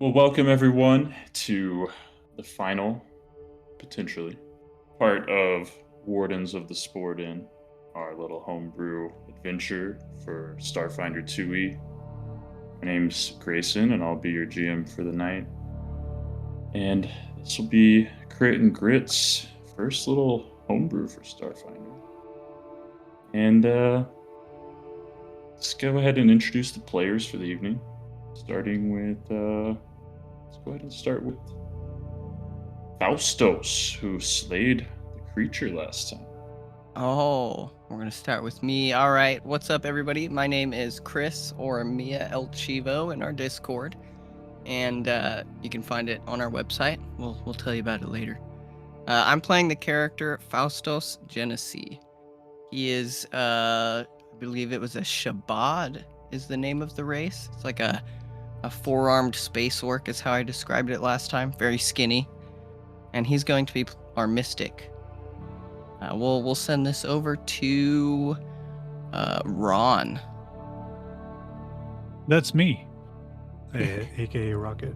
Well, welcome everyone to the final, potentially, part of Wardens of the Spore Den, our little homebrew adventure for Starfinder 2E. My name's Grayson, and I'll be your GM for the night. And this will be Crit and Grit's first little homebrew for Starfinder. And let's go ahead and introduce the players for the evening, starting with let's go ahead and start with Faustos, who slayed the creature last time. Oh, we're going to start with me. All right. What's up, everybody? My name is Chris, or Mia El Chivo, in our Discord. And you can find it on our website. We'll tell you about it later. I'm playing the character Faustos Genesi. He is, I believe it was a Shabad is the name of the race. It's like a four-armed space orc is how I described it last time. Very skinny. And he's going to be our mystic. We'll send this over to Ron. That's me, aka Rocket.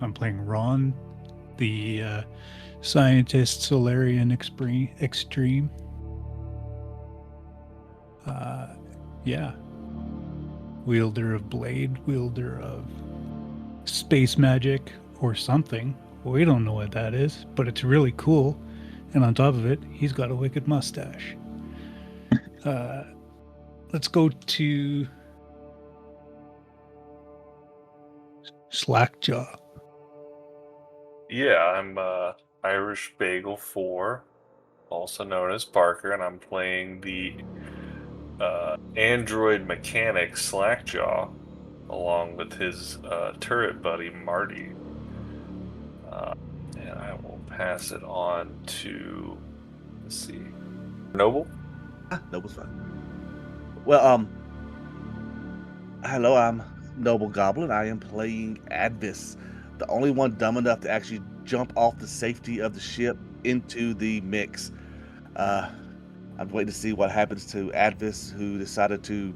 I'm playing Ron, the scientist Solarian Extreme. Yeah. Wielder of blade, wielder of space magic or something. We don't know what that is, but it's really cool. And on top of it, he's got a wicked mustache. Let's go to Slackjaw. Yeah, I'm Irish Bagel 4, also known as Parker, and I'm playing the android mechanic Slackjaw, along with his turret buddy Marty. And I will pass it on to, let's see, Noble? Noble's fine. Well, hello, I'm Noble Goblin. I am playing Advis, the only one dumb enough to actually jump off the safety of the ship into the mix. I'm waiting to see what happens to Advis, who decided to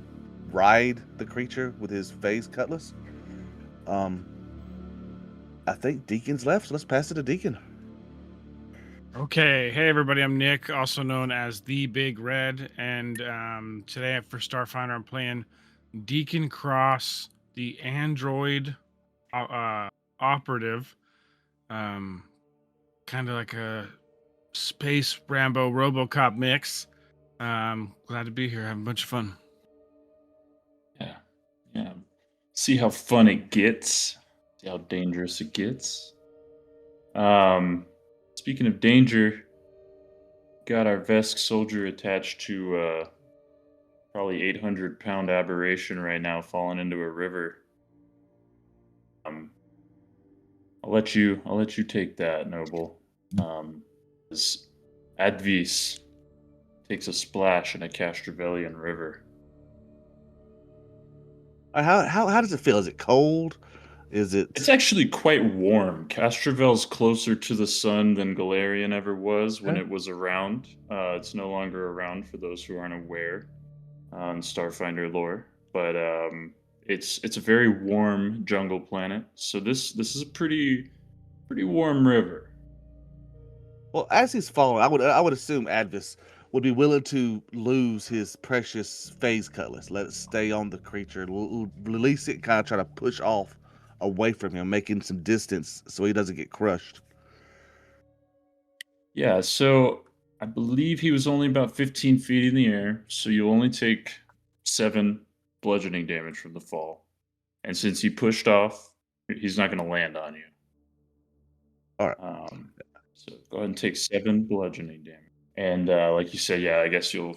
ride the creature with his phase cutlass. I think Deacon's left, so let's pass it to Deacon. Okay, hey everybody, I'm Nick, also known as The Big Red, and today for Starfinder I'm playing Deacon Cross, the android operative, kind of like a space Rambo RoboCop mix. Glad to be here, having a bunch of fun. Yeah. See how fun it gets. See how dangerous it gets. Speaking of danger, got our Vesk soldier attached to probably 800-pound aberration right now, falling into a river. I'll let you take that, Noble. As Advis takes a splash in a Castrovelian river. How does it feel? Is it cold? Is it? It's actually quite warm. Castrovel's closer to the sun than Galarian ever was when Okay. it was around. It's no longer around for those who aren't aware on Starfinder lore, but it's a very warm jungle planet. So this is a pretty warm river. Well, as he's falling, I would assume Advis would be willing to lose his precious phase cutlass, let it stay on the creature, release it, kind of try to push off away from him, making some distance so he doesn't get crushed. Yeah, so I believe he was only about 15 feet in the air, so you'll only take 7 bludgeoning damage from the fall. And since he pushed off, he's not going to land on you. All right. So go ahead and take 7 bludgeoning damage. And like you said, yeah, I guess you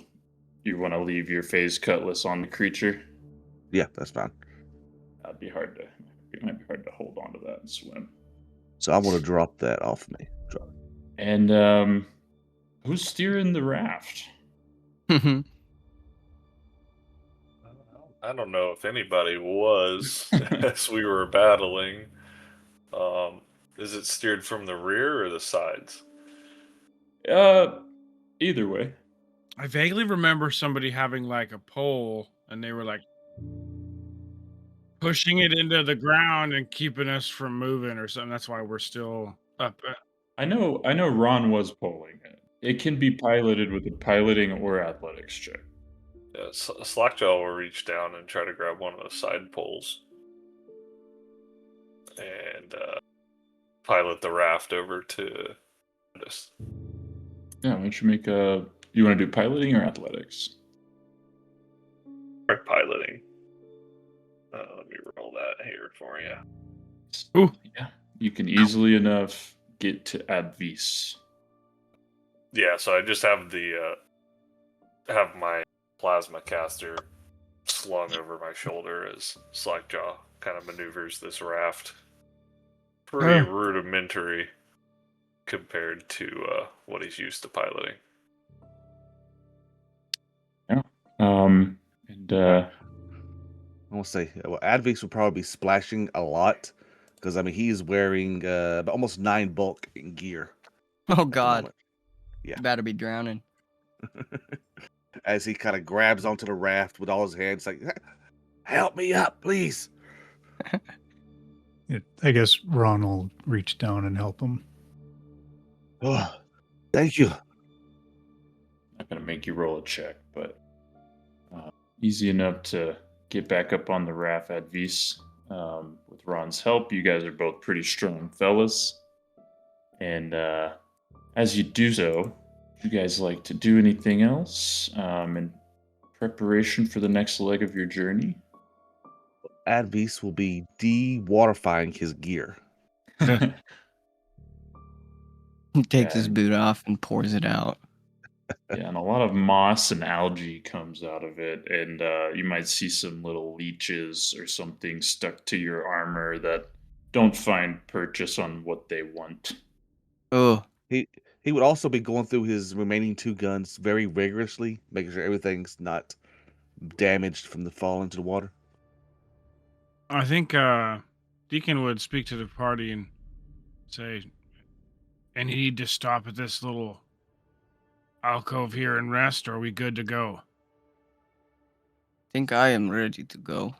want to leave your phase cutlass on the creature. Yeah, that's fine. That'd be hard to. It might be hard to hold on to that and swim. So I want to drop that off me. Drop it. And who's steering the raft? I don't know if anybody was as we were battling. Is it steered from the rear or the sides? Either way. I vaguely remember somebody having like a pole, and they were like pushing it into the ground and keeping us from moving or something. That's why we're still up. I know Ron was pulling it. It can be piloted with a piloting or athletics check. Yeah, Slackjaw will reach down and try to grab one of the side poles and pilot the raft over to this. Yeah, why don't you make a... You want to do piloting or athletics? Or piloting. Let me roll that here for you. Ooh. Yeah, you can easily enough get to Advis. Yeah, so I just have the have my plasma caster slung over my shoulder as Slackjaw kind of maneuvers this raft. Pretty rudimentary compared to what he's used to piloting. Yeah. And I won't say. Well, Advix would probably be splashing a lot because I mean he's wearing almost 9 bulk in gear. Oh at the God. moment. Yeah. Better be drowning. As he kind of grabs onto the raft with all his hands, like, "Help me up, please." I guess Ron will reach down and help him. Oh, thank you. not going to make you roll a check, but easy enough to get back up on the raft Advis. With Ron's help, you guys are both pretty strong fellas. And as you do so, you guys like to do anything else in preparation for the next leg of your journey? Advis will be de-waterifying his gear. He takes his And- boot off and pours it out. Yeah, and a lot of moss and algae comes out of it, and you might see some little leeches or something stuck to your armor that don't find purchase on what they want. Oh, He would also be going through his remaining 2 guns very rigorously, making sure everything's not damaged from the fall into the water. I think Deacon would speak to the party and say, "And you need to stop at this little alcove here and rest, or are we good to go?" think I am ready to go.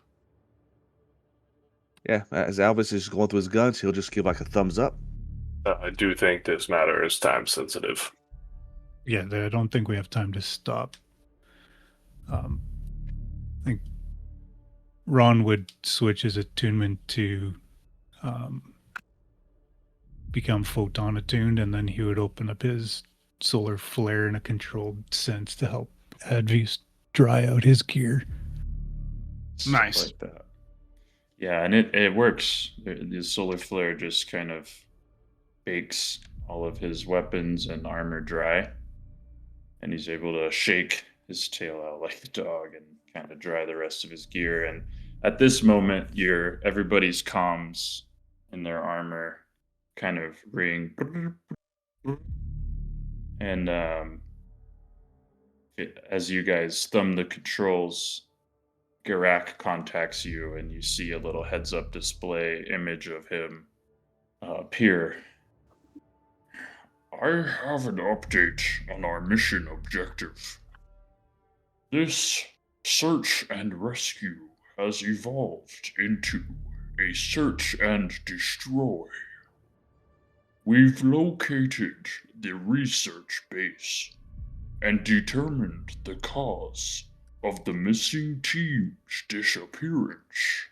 Yeah, as Alvis is going through his guns, he'll just give like a thumbs up. I do think this matter is time sensitive. Yeah, I don't think we have time to stop. I think Ron would switch his attunement to become photon attuned, and then he would open up his solar flare in a controlled sense to help Advis dry out his gear. Stuff Nice. like that. Yeah, and it works. The solar flare just kind of bakes all of his weapons and armor dry, and he's able to shake his tail out like the dog and kind of dry the rest of his gear. And at this moment, everybody's comms in their armor kind of ring, and as you guys thumb the controls, Garak contacts you, and you see a little heads-up display image of him appear. I have an update on our mission objective. This search and rescue has evolved into a search and destroy. We've located the research base and determined the cause of the missing team's disappearance.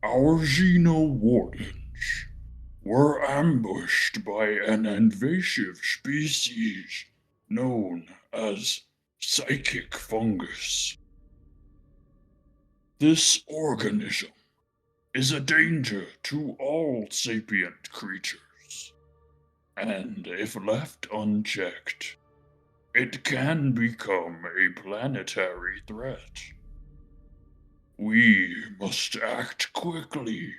Our Xeno Wardens were ambushed by an invasive species known as psychic fungus. This organism is a danger to all sapient creatures, and if left unchecked, it can become a planetary threat. We must act quickly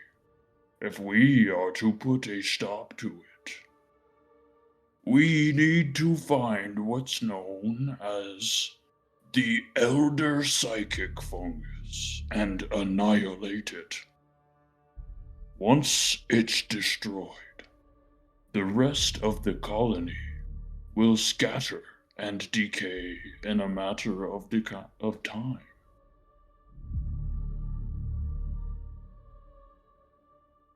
if we are to put a stop to it. We need to find what's known as the Elder Psychic Fungus and annihilate it. Once it's destroyed, the rest of the colony will scatter and decay in a matter of time.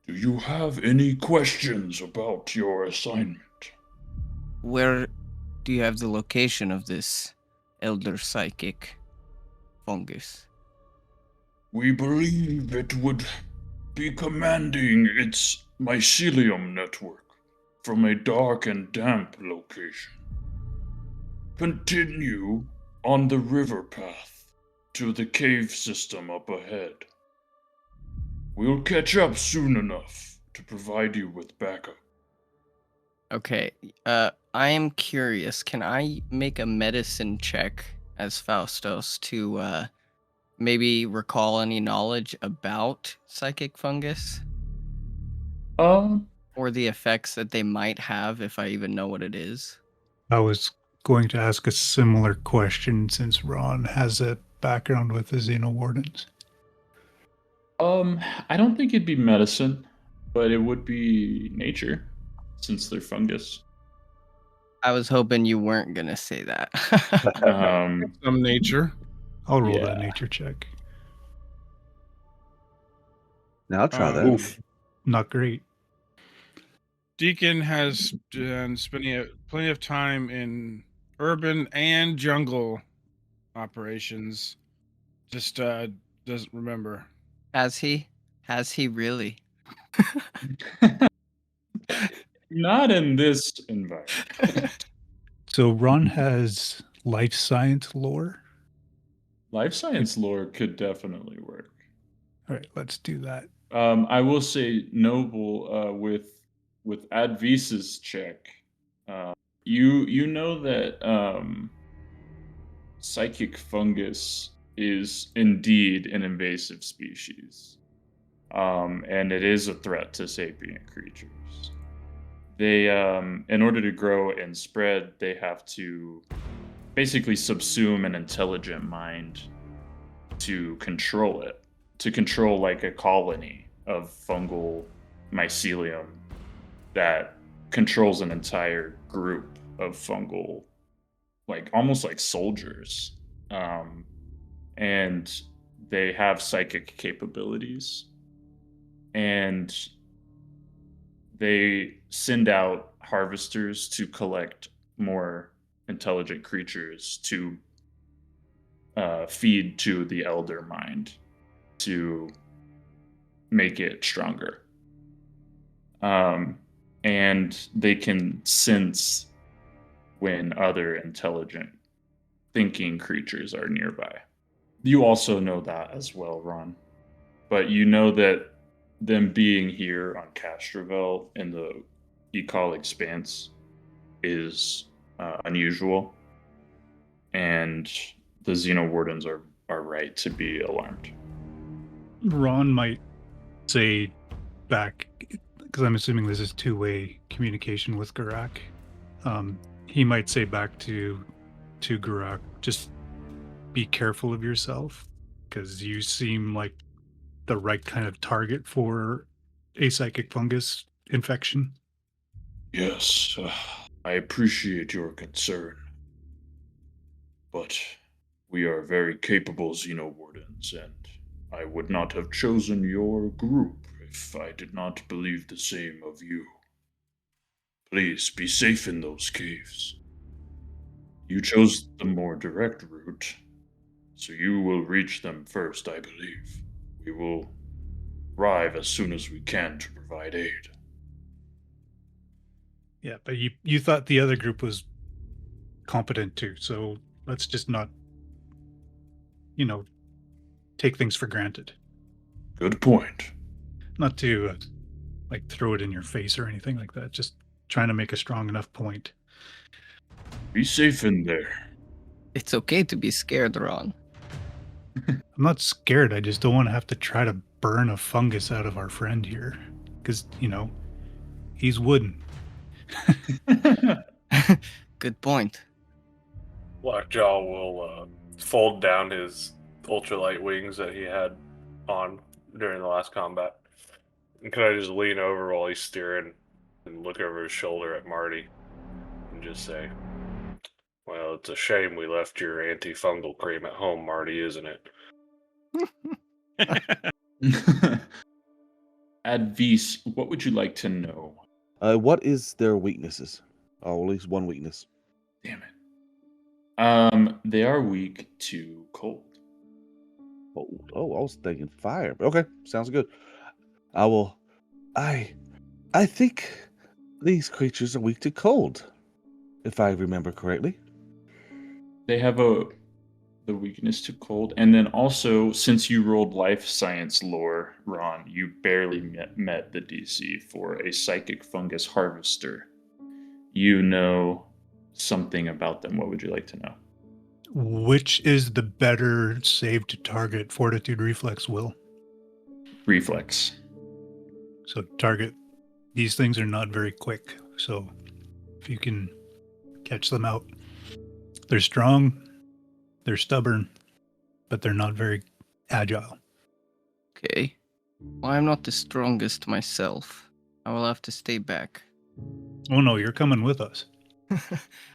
Do you have any questions about your assignment? Where do you have the location of this elder psychic fungus? We believe it would be commanding its mycelium network from a dark and damp location. Continue on the river path to the cave system up ahead. We'll catch up soon enough to provide you with backup. Okay. I am curious. Can I make a medicine check as Faustos to maybe recall any knowledge about psychic fungus Um, or the effects that they might have if I even know what it is? I was going to ask a similar question since Ron has a background with the Xeno Wardens. I don't think it'd be medicine, but it would be nature, since they're fungus. I was hoping you weren't gonna say that. Some nature. I'll roll Yeah. that nature check. Now I'll try that. Oof. Not great. Deacon has been spending plenty of time in urban and jungle operations. Just doesn't remember. Has he? Has he really? Not in this environment. So Ron has life science lore. Life science lore could definitely work. All right, let's do that. I will say, Noble, with Advisa's check, you know that psychic fungus is indeed an invasive species, and it is a threat to sapient creatures. They, in order to grow and spread, they have to basically subsume an intelligent mind to control it, to control like a colony of fungal mycelium that controls an entire group of fungal, like almost like soldiers. And they have psychic capabilities. And they send out harvesters to collect more intelligent creatures to feed to the elder mind to make it stronger. And they can sense when other intelligent thinking creatures are nearby. You also know that as well, Ron. But you know that them being here on Castrovel in the Ecol Expanse is unusual. And the Xeno Wardens are right to be alarmed. Ron might say back, because I'm assuming this is two-way communication with Garak. He might say back to Garak, just be careful of yourself, because you seem like the right kind of target for a psychic fungus infection. Yes, I appreciate your concern. But we are very capable Xeno Wardens, and I would not have chosen your group if I did not believe the same of you. Please be safe in those caves. You chose the more direct route, so you will reach them first, I believe. We will arrive as soon as we can to provide aid. Yeah, but you thought the other group was competent too, so let's just not, take things for granted. Good point. Not to like throw it in your face or anything like that, just trying to make a strong enough point. Be safe in there. It's okay to be scared, Ron. I'm not scared, I just don't want to have to try to burn a fungus out of our friend here, because he's wooden. Good point. Lockjaw will fold down his ultralight wings that he had on during the last combat. And can I just lean over while he's steering and look over his shoulder at Marty and just say, well, it's a shame we left your antifungal cream at home, Marty, isn't it? Advice, what would you like to know? What is their weaknesses? Oh, at least one weakness. Damn it. They are weak to cold. Oh, I was thinking fire. Okay, sounds good. I will. I think these creatures are weak to cold, if I remember correctly. They have the weakness to cold, and then also since you rolled life science lore, Ron, you barely met the DC for a psychic fungus harvester. You know something about them. What would you like to know? Which is the better save to target, fortitude, reflex, will? Reflex. So target. These things are not very quick, so if you can catch them out. They're strong, they're stubborn, but they're not very agile. Okay. Well, I'm not the strongest myself. I will have to stay back. Oh no, you're coming with us.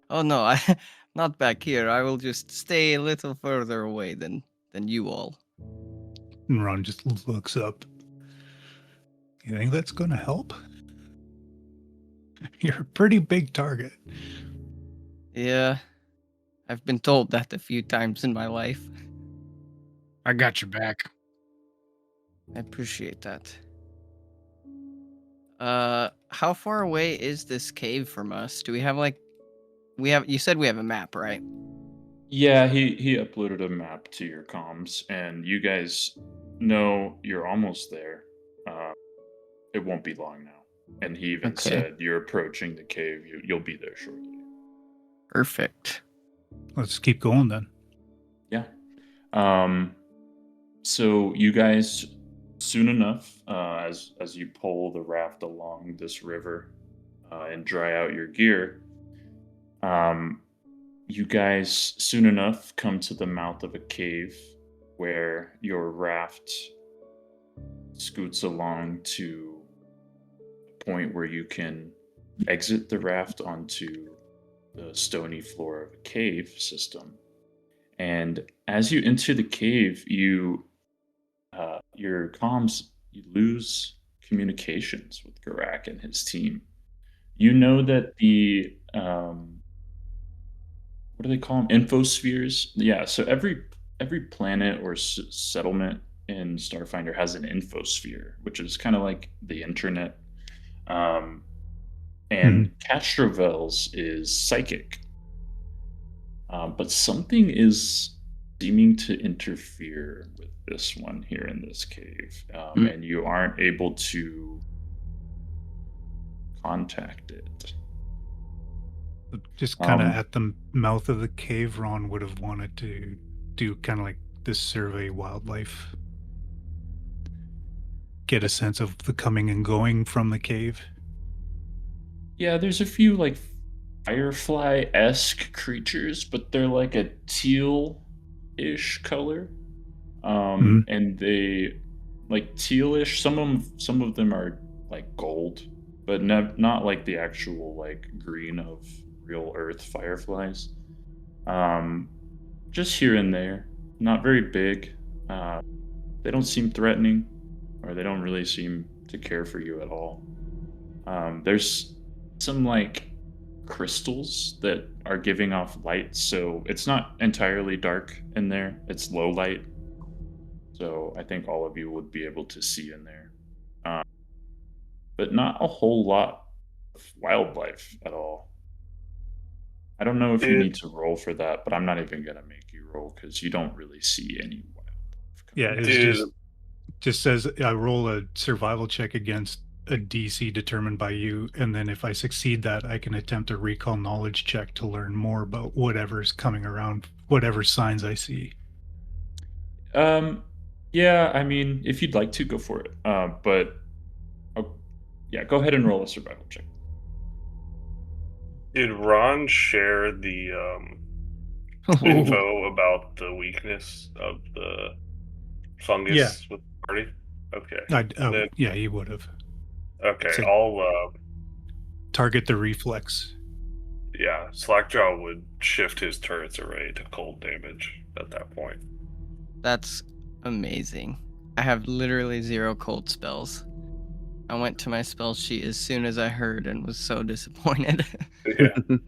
Oh no, I not back here. I will just stay a little further away than you all. And Ron just looks up. You think that's going to help? You're a pretty big target. Yeah. I've been told that a few times in my life. I got your back. I appreciate that. How far away is this cave from us? Do we have you said we have a map, right? Yeah, he uploaded a map to your comms, and you guys know you're almost there. It won't be long now. And he even Okay. said you're approaching the cave. You'll be there shortly. Perfect. Let's keep going then. Yeah. So you guys, soon enough, as you pull the raft along this river and dry out your gear, you guys soon enough come to the mouth of a cave where your raft scoots along to a point where you can exit the raft onto the stony floor of a cave system. And as you enter the cave, you your comms, you lose communications with Garak and his team. You know that the what do they call them? Infospheres. Yeah. So every planet or settlement in Starfinder has an infosphere, which is kind of like the internet. And Castrovel's is psychic. But something is seeming to interfere with this one here in this cave, and you aren't able to contact it. Just kind of at the mouth of the cave, Ron would have wanted to do kind of like this survey wildlife. Get a sense of the coming and going from the cave. Yeah, there's a few like firefly-esque creatures, but they're like a teal-ish color. And they like tealish. Some of them are like gold, but not like the actual like green of real Earth fireflies. Just here and there, not very big. They don't seem threatening, or they don't really seem to care for you at all. There's some like crystals that are giving off light, so it's not entirely dark in there. It's low light. So I think all of you would be able to see in there. But not a whole lot of wildlife at all. I don't know if you need to roll for that, but I'm not even going to make you roll because you don't really see any wildlife. Yeah, it just says I roll a survival check against a DC determined by you, and then if I succeed that, I can attempt a recall knowledge check to learn more about whatever's coming around, whatever signs I see. Yeah, I mean, if you'd like to, go for it. But yeah, go ahead and roll a survival check. Did Ron share the info about the weakness of the fungus with the party? Okay. Yeah, he would have. Okay, So- I'll Target the reflex. yeah, Slackjaw would shift his turret's array to cold damage at that point. That's amazing. I have literally 0 cold spells. I went to my spell sheet as soon as I heard and was so disappointed. Yeah. You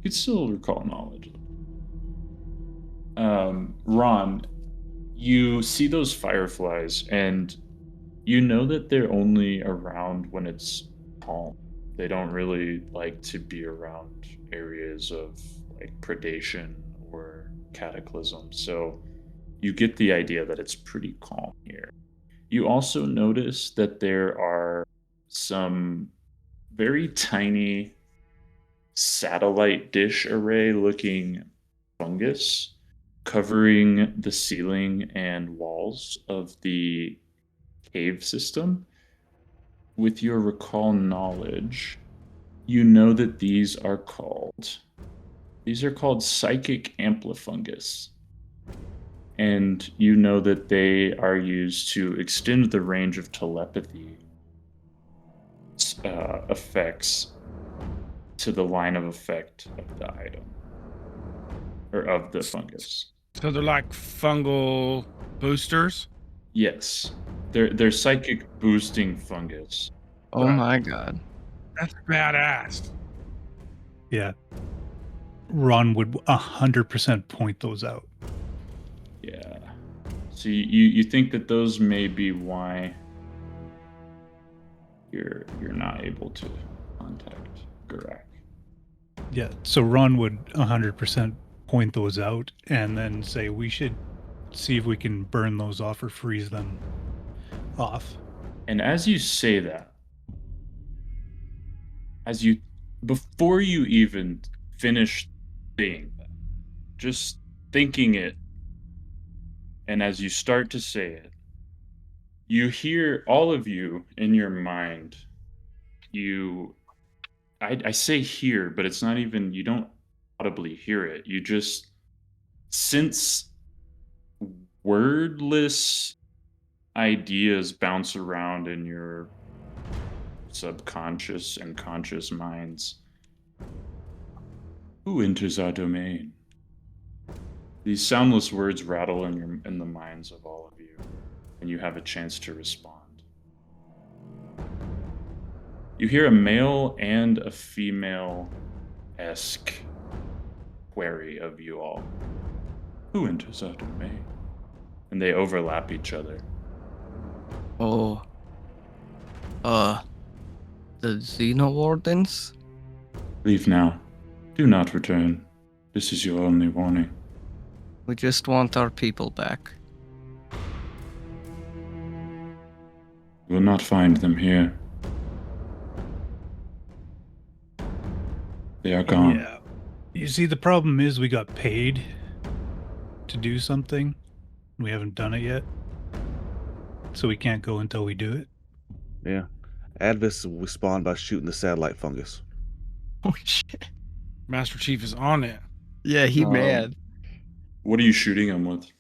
could still recall knowledge. Ron, you see those fireflies, and you know that they're only around when it's calm. They don't really like to be around areas of like predation or cataclysm. So you get the idea that it's pretty calm here. You also notice that there are some very tiny satellite dish array looking fungus covering the ceiling and walls of the cave system. With your recall knowledge, you know that these are called psychic amplifungus. And you know that they are used to extend the range of telepathy effects to the line of effect of the item or of the fungus. So they're like fungal boosters? Yes, they're psychic boosting fungus. Oh my god. That's badass. Yeah. Ron would 100% point those out. Yeah. So you think that those may be why you're not able to contact Garak. Yeah. So Ron would 100% point those out and then say we should see if we can burn those off or freeze them off. And as you say that, before you even finish saying that, just thinking it, and as you start to say it, you hear all of you in your mind. I say hear, but it's not even, you don't audibly hear it. You just sense wordless ideas bounce around in your subconscious and conscious minds. Who enters our domain? These soundless words rattle in the minds of all of you, and you have a chance to respond. You hear a male and a female-esque query of you all. Who enters our domain? And they overlap each other. Oh. The Xeno Wardens? Leave now. Do not return. This is your only warning. We just want our people back. You will not find them here. They are gone. Yeah. You see, the problem is we got paid to do something. We haven't done it yet. So we can't go until we do it. Yeah. Advis will respond by shooting the satellite fungus. Oh shit. Master Chief is on it. Yeah, he mad. What are you shooting him with?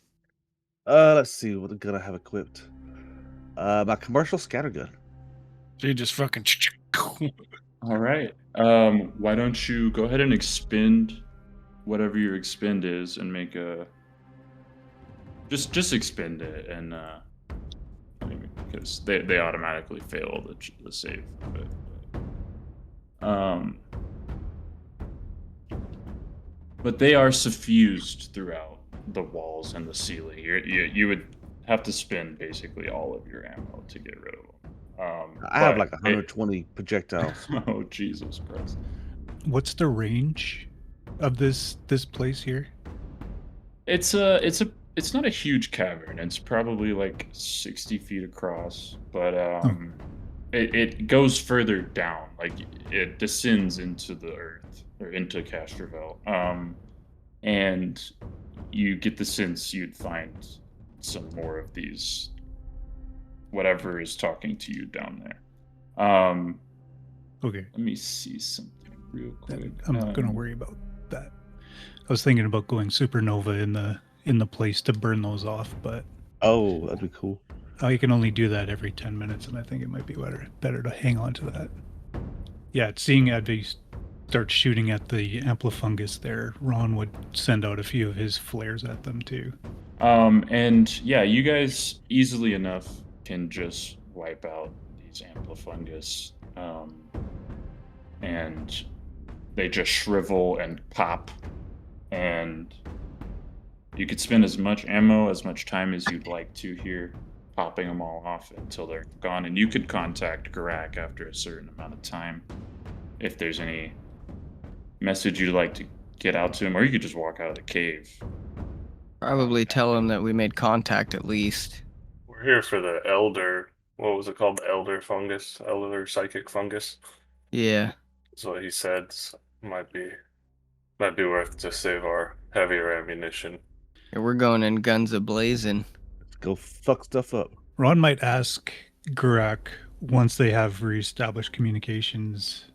Let's see what gun I have equipped. My commercial scattergun. So you just fucking. All right. Why don't you go ahead and expend whatever your expend is and make a. Just expend it and because they automatically fail the save. But they are suffused throughout the walls and the ceiling. You would have to spend basically all of your ammo to get rid of them. I have like 120 projectiles. Oh Jesus Christ! What's the range of this place here? It's not a huge cavern. It's probably like 60 feet across, but it goes further down. Like it descends into the earth or into Castrovel. And you get the sense you'd find some more of these, whatever is talking to you down there. Okay. Let me see something real quick. I'm not going to worry about that. I was thinking about going supernova in the place to burn those off, but Oh, that'd be cool. I can only do that every 10 minutes, and I think it might be better to hang on to that. Yeah, seeing Advi start shooting at the amplifungus there, Ron would send out a few of his flares at them too. And yeah, you guys easily enough can just wipe out these these amplifungus, and they just shrivel and pop, and you could spend as much ammo, as much time as you'd like to here, popping them all off until they're gone. And you could contact Garak after a certain amount of time if there's any message you'd like to get out to him, or you could just walk out of the cave. Probably tell him that we made contact at least. We're here for the elder. What was it called? The elder fungus? Elder psychic fungus? Yeah. That's what he said. So might be worth to save our heavier ammunition. Yeah, we're going in guns a-blazing. Let's go fuck stuff up. Ron might ask Garak once they have reestablished communications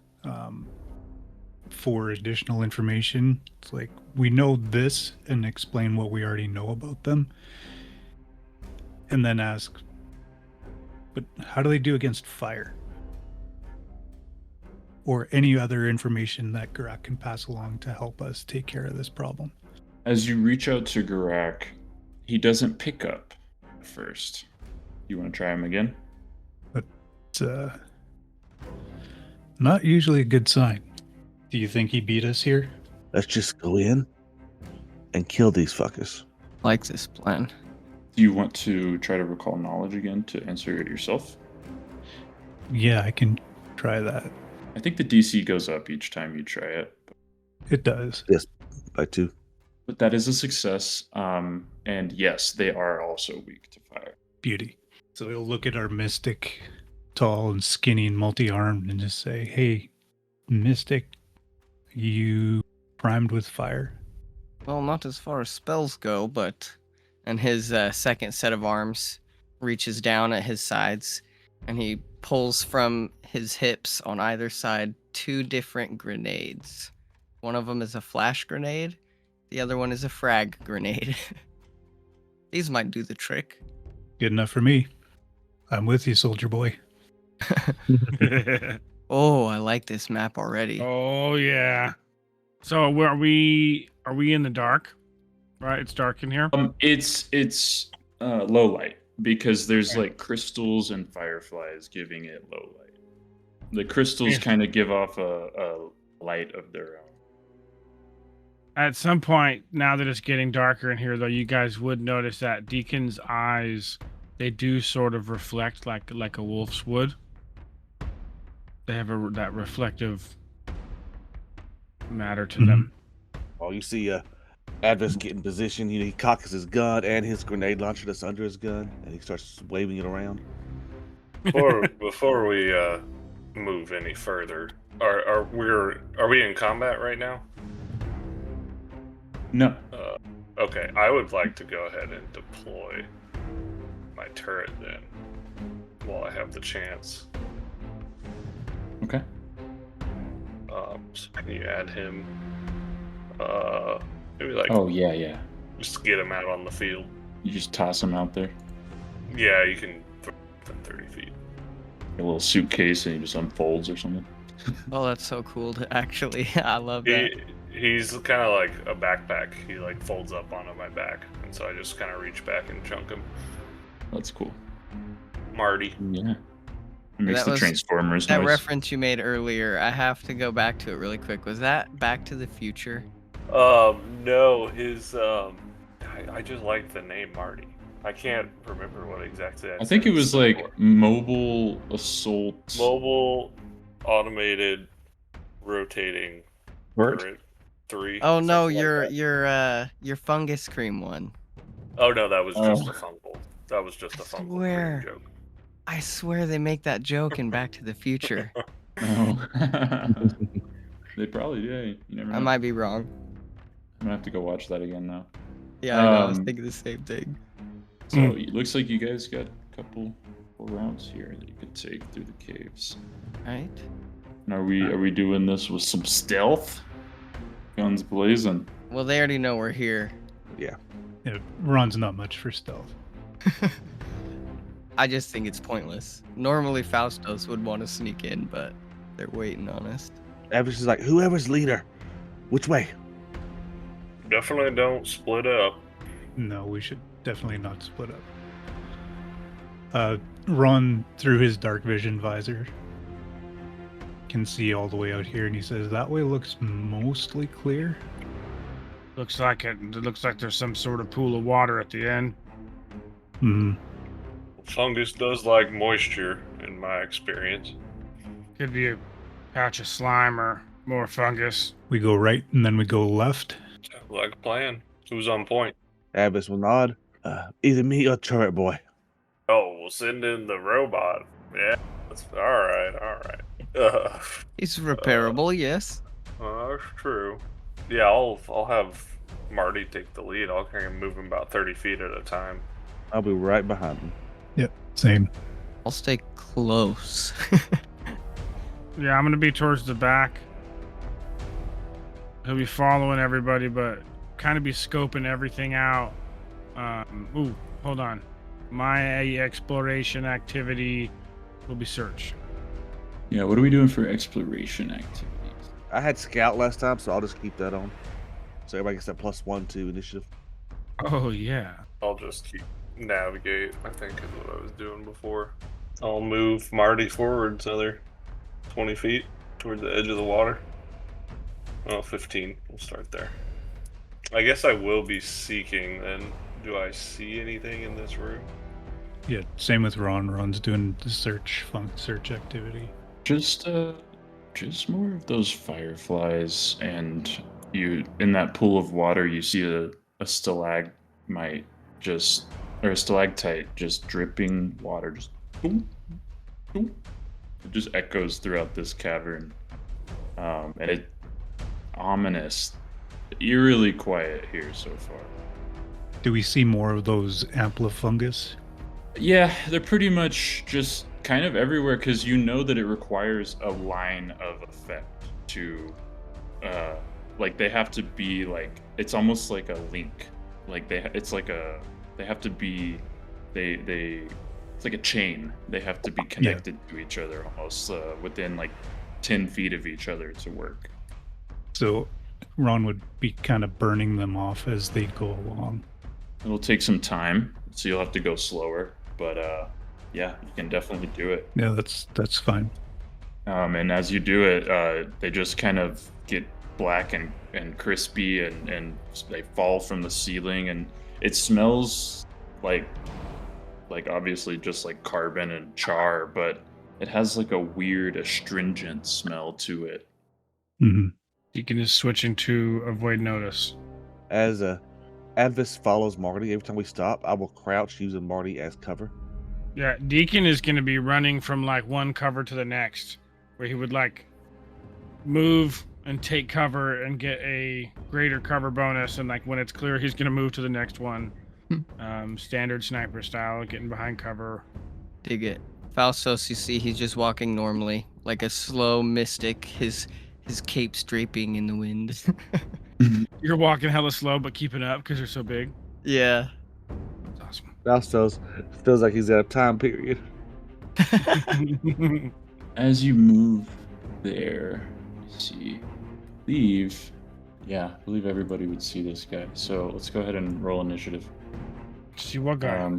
for additional information. It's like, we know this, and explain what we already know about them. And then ask, but how do they do against fire? Or any other information that Garak can pass along to help us take care of this problem. As you reach out to Garak, he doesn't pick up at first. You want to try him again? It's not usually a good sign. Do you think he beat us here? Let's just go in and kill these fuckers. Like this plan. Do you want to try to recall knowledge again to answer it yourself? Yeah, I can try that. I think the DC goes up each time you try it. It does. Yes, by 2. But that is a success. And yes, they are also weak to fire. Beauty. So he'll look at our mystic, tall and skinny and multi-armed, and just say, hey, mystic, you primed with fire? Well, not as far as spells go, but... And his second set of arms reaches down at his sides, and he pulls from his hips on either side 2 different grenades. One of them is a flash grenade. The other one is a frag grenade. These might do the trick. Good enough for me. I'm with you, soldier boy. Oh, I like this map already. Oh yeah. So are we in the dark? Right, it's dark in here. It's low light because there's like crystals and fireflies giving it low light. The crystals kind of give off a light of their own. At some point, now that it's getting darker in here, though, you guys would notice that Deacon's eyes, they do sort of reflect like a wolf's would. They have that reflective matter to them. Oh, you see Advis get in position. He cocks his gun and his grenade launcher that's under his gun, and he starts waving it around. Before we move any further, are we in combat right now? No. Okay, I would like to go ahead and deploy my turret then, while I have the chance. Okay. So can you add him? Maybe like. Oh yeah. Just get him out on the field. You just toss him out there. Yeah, you can throw within 30 feet. A little suitcase, and he just unfolds or something. Oh, that's so cool. Actually, I love that. He's kind of like a backpack. He like folds up onto my back, and so I just kind of reach back and chunk him. That's cool. Marty. Yeah. It makes the Transformers that noise. reference you made earlier. I have to go back to it really quick. Was that Back to the Future? No, his I just like the name Marty. I can't remember what exactly I think it was like mobile assault. Mobile automated rotating turret 3. Oh no, something like your fungus cream one. Oh no, that was just a fungal. That was just a fungal cream joke. I swear they make that joke in Back to the Future. Oh. They probably do. You never know. I might be wrong. I'm gonna have to go watch that again now. Yeah, I know. I was thinking the same thing. So it looks like you guys got a couple routes here that you could take through the caves. Right? And are we doing this with some stealth? Guns blazing. Well, they already know we're here. Yeah. Ron's not much for stealth. I just think it's pointless. Normally Faustos would want to sneak in, but they're waiting on us. Advis is like, whoever's leader, which way? Definitely don't split up. No, we should definitely not split up. Ron, through his dark vision visor, can see all the way out here, and he says, that way looks mostly clear. Looks like it. It looks like there's some sort of pool of water at the end. Hmm. Fungus does like moisture, in my experience. Could be a patch of slime or more fungus. We go right, and then we go left. Like a plan. Who's on point? Advis will nod. Either me or Turret Boy. Oh, we'll send in the robot. Yeah, that's all right. It's repairable, yes. That's true. Yeah, I'll have Marty take the lead. I'll kind of move him about 30 feet at a time. I'll be right behind him. Yep, same. I'll stay close. Yeah, I'm gonna be towards the back. He'll be following everybody, but kind of be scoping everything out. Ooh, hold on. My exploration activity will be search. Yeah, what are we doing for exploration activities? I had Scout last time, so I'll just keep that on. So everybody gets that +1 to initiative. Oh yeah. I'll just keep navigate, I think is what I was doing before. I'll move Marty forwards another 20 feet towards the edge of the water. Oh, 15. We'll start there. I guess I will be seeking then. Do I see anything in this room? Yeah, same with Ron. Ron's doing the search activity. Just more of those fireflies, and you in that pool of water you see a stalagmite or a stalactite just dripping water, just boom, boom. It just echoes throughout this cavern, and it ominous, eerily quiet here so far. Do we see more of those amplifungus? Yeah, they're pretty much just kind of everywhere, because you know that it requires a line of effect to, like they have to be like, it's almost like a link. Like they have to be, it's like a chain. They have to be connected to each other almost within like 10 feet of each other to work. So Ron would be kind of burning them off as they go along. It'll take some time, so you'll have to go slower, but yeah, you can definitely do it. Yeah, that's fine. And as you do it, they just kind of get black and crispy, and they fall from the ceiling, and it smells like obviously just like carbon and char, but it has like a weird astringent smell to it. Mm-hmm. Deacon is switching to avoid notice. As Advis follows Marty, every time we stop, I will crouch using Marty as cover. Yeah, Deacon is going to be running from like one cover to the next, where he would like move and take cover and get a greater cover bonus, and like when it's clear, he's going to move to the next one. Standard sniper style, getting behind cover. Dig it. Faustos, you see, he's just walking normally, like a slow mystic. His cape's draping in the wind. You're walking hella slow, but keeping up because you're so big. Yeah. That's Faustos feels like he's at a time period. awesome. As you move there, I believe everybody would see this guy. So let's go ahead and roll initiative. See what guy?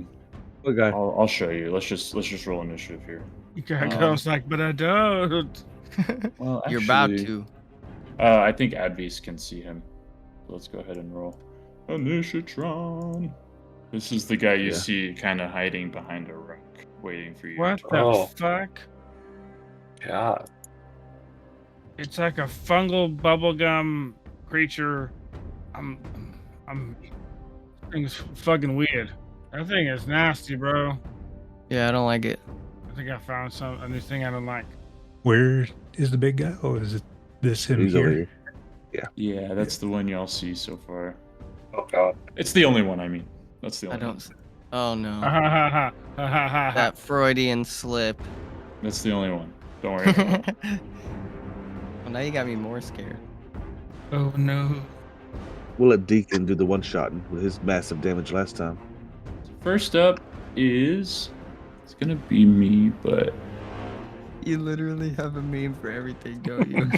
Okay. I'll show you. Let's just roll initiative here. I was like, but I don't. Well, You're about actually, to. I think Advis can see him. So let's go ahead and roll Initiatron. This is the guy you see kind of hiding behind a rock, waiting for you. What to the fuck? God. It's like a fungal bubblegum creature. Thing's fucking weird. That thing is nasty, bro. Yeah, I don't like it. I think I found a new thing I don't like. Where is the big guy? Oh, is it this him He's over here? here. Yeah, that's the one y'all see so far. Oh God. It's the only one, I mean. That's the I only one. don't. Oh no. That That Freudian slip. That's the only one. Don't worry about it. Well, now you got me more scared. Oh no. We'll let Deacon do the one-shotting with his massive damage last time. First up it's gonna be me, but You literally have a meme for everything, don't you?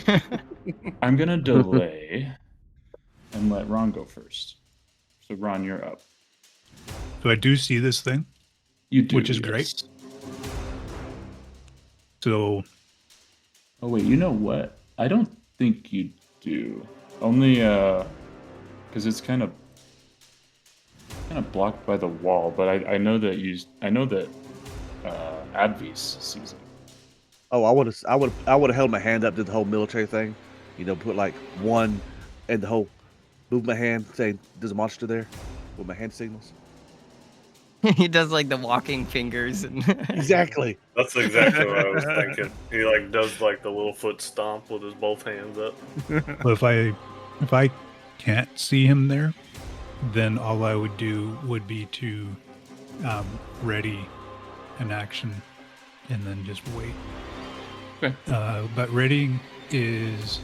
I'm gonna delay and let Ron go first. So Ron, you're up. So I do see this thing. You do, Which is yes. great. So Oh wait, you know what? I don't think you do. Only because it's kind of blocked by the wall. But I know that Advies sees it. Oh, I would have held my hand up, did the whole military thing, put like one, and the whole move my hand, saying, "There's a monster there," with my hand signals. He does like the walking fingers and Exactly. That's exactly what I was thinking. He like does like the little foot stomp with his both hands up. but if I can't see him there, then all I would do would be to ready an action and then just wait. Okay. But readying is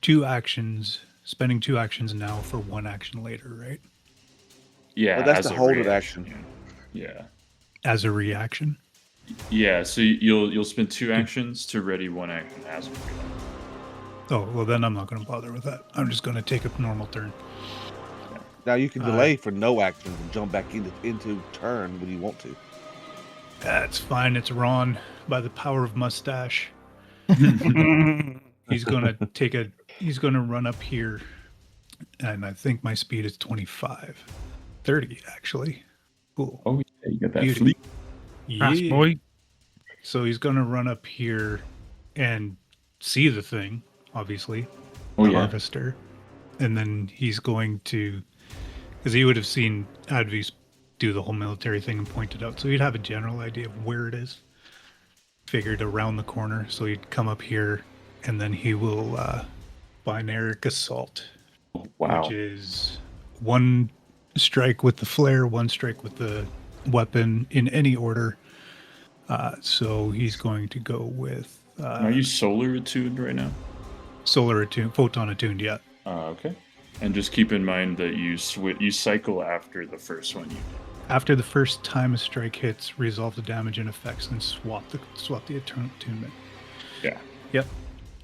2 actions, spending 2 actions now for 1 action later, right? Yeah, Well, that's as the a hold reaction. action. Yeah. As a reaction. Yeah. So you'll spend 2 actions to ready 1 action as a reaction. Oh, well then I'm not going to bother with that. I'm just going to take a normal turn. Now you can delay for no actions and jump back into turn when you want to. That's fine. It's Ron by the power of mustache. He's going to run up here, and I think my speed is 25. 30 actually. Cool. Oh yeah, you got that Beauty. fleet. Fast Yeah. boy. So he's going to run up here and see the thing, obviously. Oh the yeah. harvester. And then he's going to, because he would have seen Advies do the whole military thing and point it out. So he'd have a general idea of where it is. Figured around the corner. So he'd come up here and then he will binaric assault. Oh, wow. Which is 1 strike with the flare, 1 strike with the weapon in any order. So he's going to go with. Are you solar attuned right now? Solar attuned, photon attuned, yeah. Okay. And just keep in mind that you cycle after the first one you do. After the first time a strike hits, resolve the damage and effects, and swap the attunement. Yeah. Yep.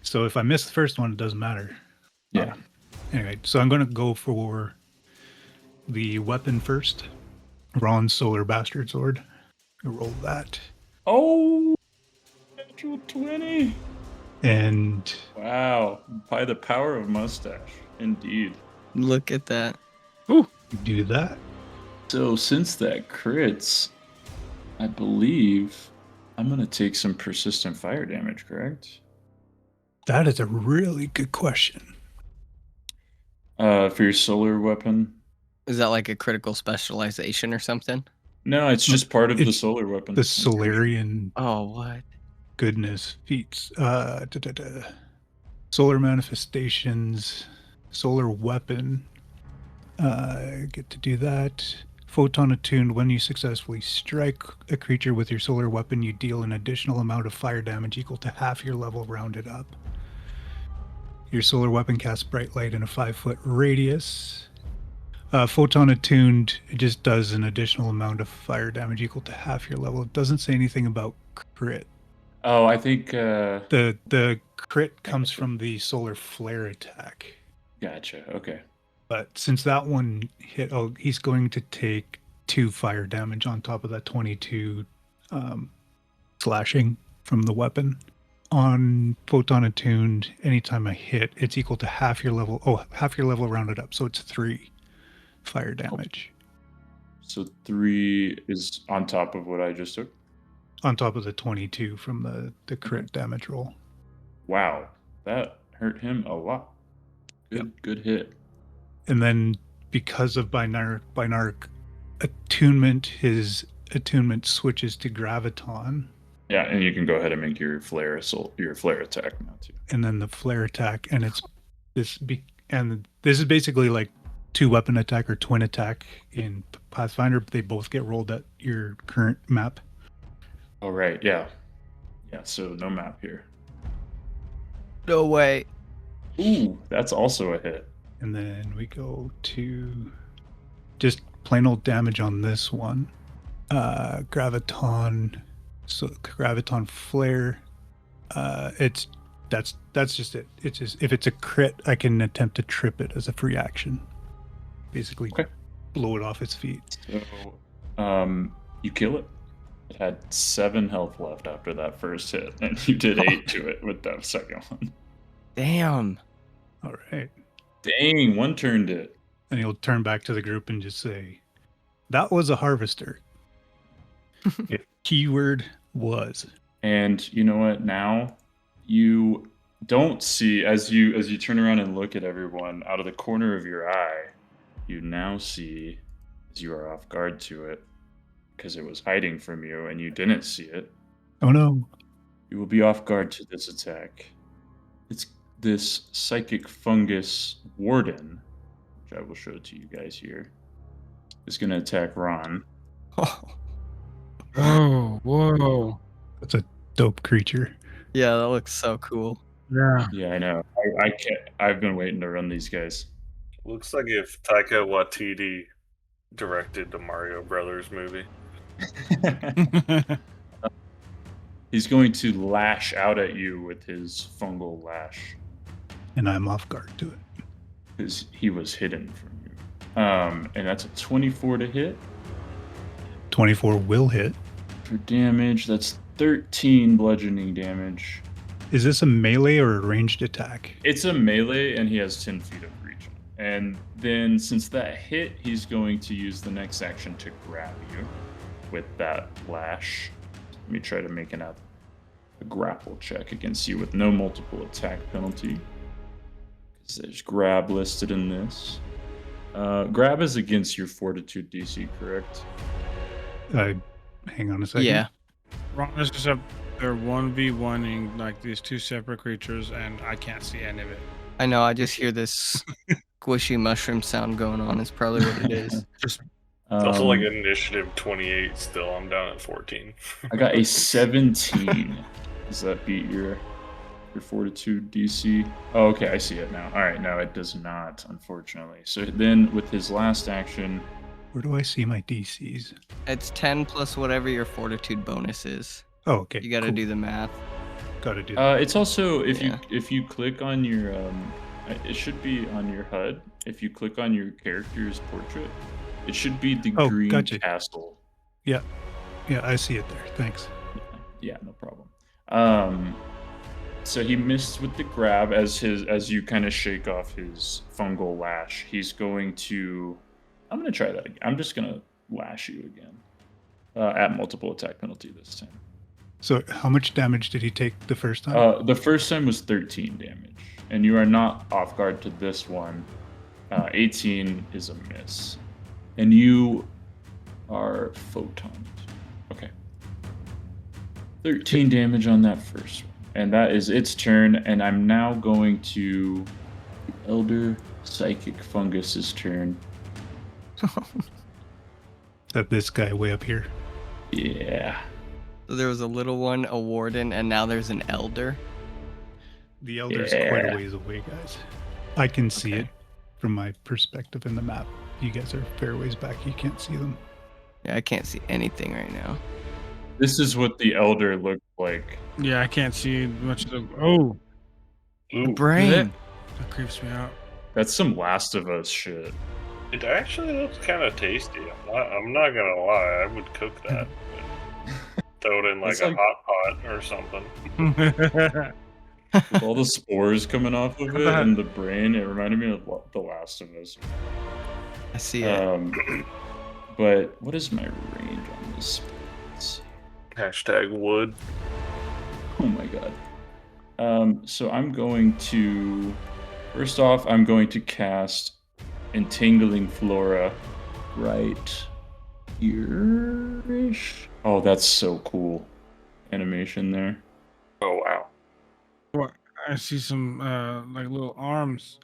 So if I miss the first one, it doesn't matter. Yeah. Anyway, so I'm going to go for the weapon first. Ron's Solar Bastard Sword. Roll that. Oh, natural 20. And Wow. By the power of mustache. Indeed. look at that. do that. So since that crits, I believe I'm going to take some persistent fire damage, correct? That is a really good question. For your solar weapon? Is that like a critical specialization or something? No, it's just part of the It's solar weapon. The Solarian Oh, what? goodness feats. Solar manifestations, solar weapon. Get to do that. Photon attuned. When you successfully strike a creature with your solar weapon, you deal an additional amount of fire damage equal to half your level rounded up. Your solar weapon casts bright light in a 5-foot radius. Photon attuned, it just does an additional amount of fire damage equal to half your level. It doesn't say anything about crit. Oh, I think... The crit comes from the solar flare attack. Gotcha. Okay. But since that one hit, he's going to take 2 fire damage on top of that 22 slashing from the weapon. On Photon attuned, anytime I hit, it's equal to half your level. Oh, half your level rounded up, so it's 3 fire damage. So 3 is on top of what I just took? On top of the 22 from the crit damage roll. Wow. That hurt him a lot. Good hit. And then because of binaric attunement, his attunement switches to graviton. Yeah, and you can go ahead and make your flare attack now too. And then the flare attack, and this is basically like 2 weapon attack or twin attack in Pathfinder. They both get rolled at your current map. Oh right, yeah. Yeah, so no map here. No way. Ooh, that's also a hit. And then we go to just plain old damage on this one. Graviton. So graviton flare. That's just it. It's just if it's a crit, I can attempt to trip it as a free action. Basically, Okay. blow it off its feet. So, you kill it. It had 7 health left after that first hit, and you did 8 to it with that second one. Damn. All right. Dang, one turned it. And he'll turn back to the group and just say, "That was a harvester." Keyword was. And you know what? Now you don't see, as you turn around and look at everyone out of the corner of your eye, you now see, as you are off guard to it, because it was hiding from you and you didn't see it. Oh no. You will be off guard to this attack. It's this psychic fungus warden, which I will show to you guys here, is going to attack Ron. Whoa, whoa. That's a dope creature. Yeah, that looks so cool. Yeah. Yeah, I know. I can't. I've been waiting to run these guys. Looks like if Taika Waititi directed the Mario Brothers movie. He's going to lash out at you with his fungal lash, And I'm off guard to it. because he was hidden from you. And that's a 24 to hit. 24 will hit. For damage, that's 13 bludgeoning damage. Is this a melee or a ranged attack? It's a melee, and he has 10 feet of reach. And then, since that hit, he's going to use the next action to grab you with that lash. Let me try to make a grapple check against you with no multiple attack penalty, because there's grab listed in this. Grab is against your fortitude DC, correct? Hang on a second. Yeah. Ron is just up there 1v1ing like these two separate creatures, and I can't see any of it. I know, I just hear this squishy mushroom sound going on. It's probably what it is. It's also like initiative 28 still. I'm down at 14. I got a 17. Does that beat your fortitude DC? Oh, okay, I see it now. All right, no, it does not, unfortunately. So then, with his last action, Where do I see my DCs? It's 10 plus whatever your fortitude bonus is. Oh, okay. You got to do the math. Got to do that. it's also if Yeah. you click on your it should be on your HUD. If you click on your character's portrait, it should be the Oh, green gotcha. castle. Yeah, I see it there. Thanks. Yeah, no problem. So he missed with the grab as you kind of shake off his fungal lash. He's going to. I'm going to try that again. I'm just going to lash you again at multiple attack penalty this time. So how much damage did he take the first time? The first time was 13 damage, and you are not off guard to this one. 18 is a miss, and you are photoned. Okay. 13 damage on that first one, and that is its turn. And I'm now going to Elder Psychic Fungus's turn. That this guy way up here. Yeah. So there was a little one, a warden, and now there's an elder. The elder's quite Yeah. a ways away, guys. I can see Okay. it from my perspective in the map. You guys are fair ways back. You can't see them. Yeah, I can't see anything right now. This is what the Elder looked like. Yeah, I can't see much of the. Oh, The Ooh, brain. that creeps me out. That's some Last of Us shit. it actually looks kind of tasty. I'm not gonna lie. I would cook that. Throw it in like It's a like- hot pot or something. With all the spores coming off of it and the brain, it reminded me of The Last of Us. I see it. But what is my range on this? Let's see. Hashtag wood. Oh my god. So I'm going to. First off, I'm going to cast Entangling Flora right here-ish. Oh, that's so cool. Animation there. Oh wow. What? I see some like little arms,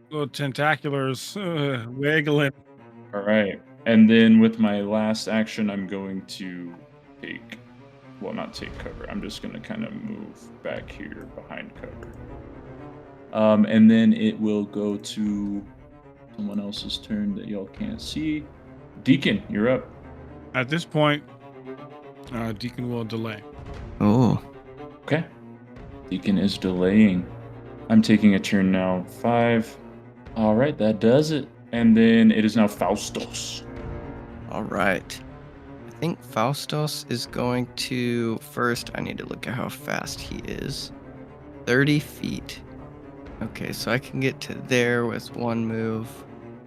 little tentaculars wiggling. All right. And then with my last action, I'm going to take. Well, not take cover. I'm just going to kind of move back here behind cover. And then it will go to someone else's turn that y'all can't see. Deacon, you're up. At this point, Deacon will delay. Oh. Okay. Deacon is delaying. I'm taking a turn now. 5. All right, that does it. And then it is now Faustos. All right. I think Faustos is going to first. I need to look at how fast he is. 30 feet. Okay, so I can get to there with one move.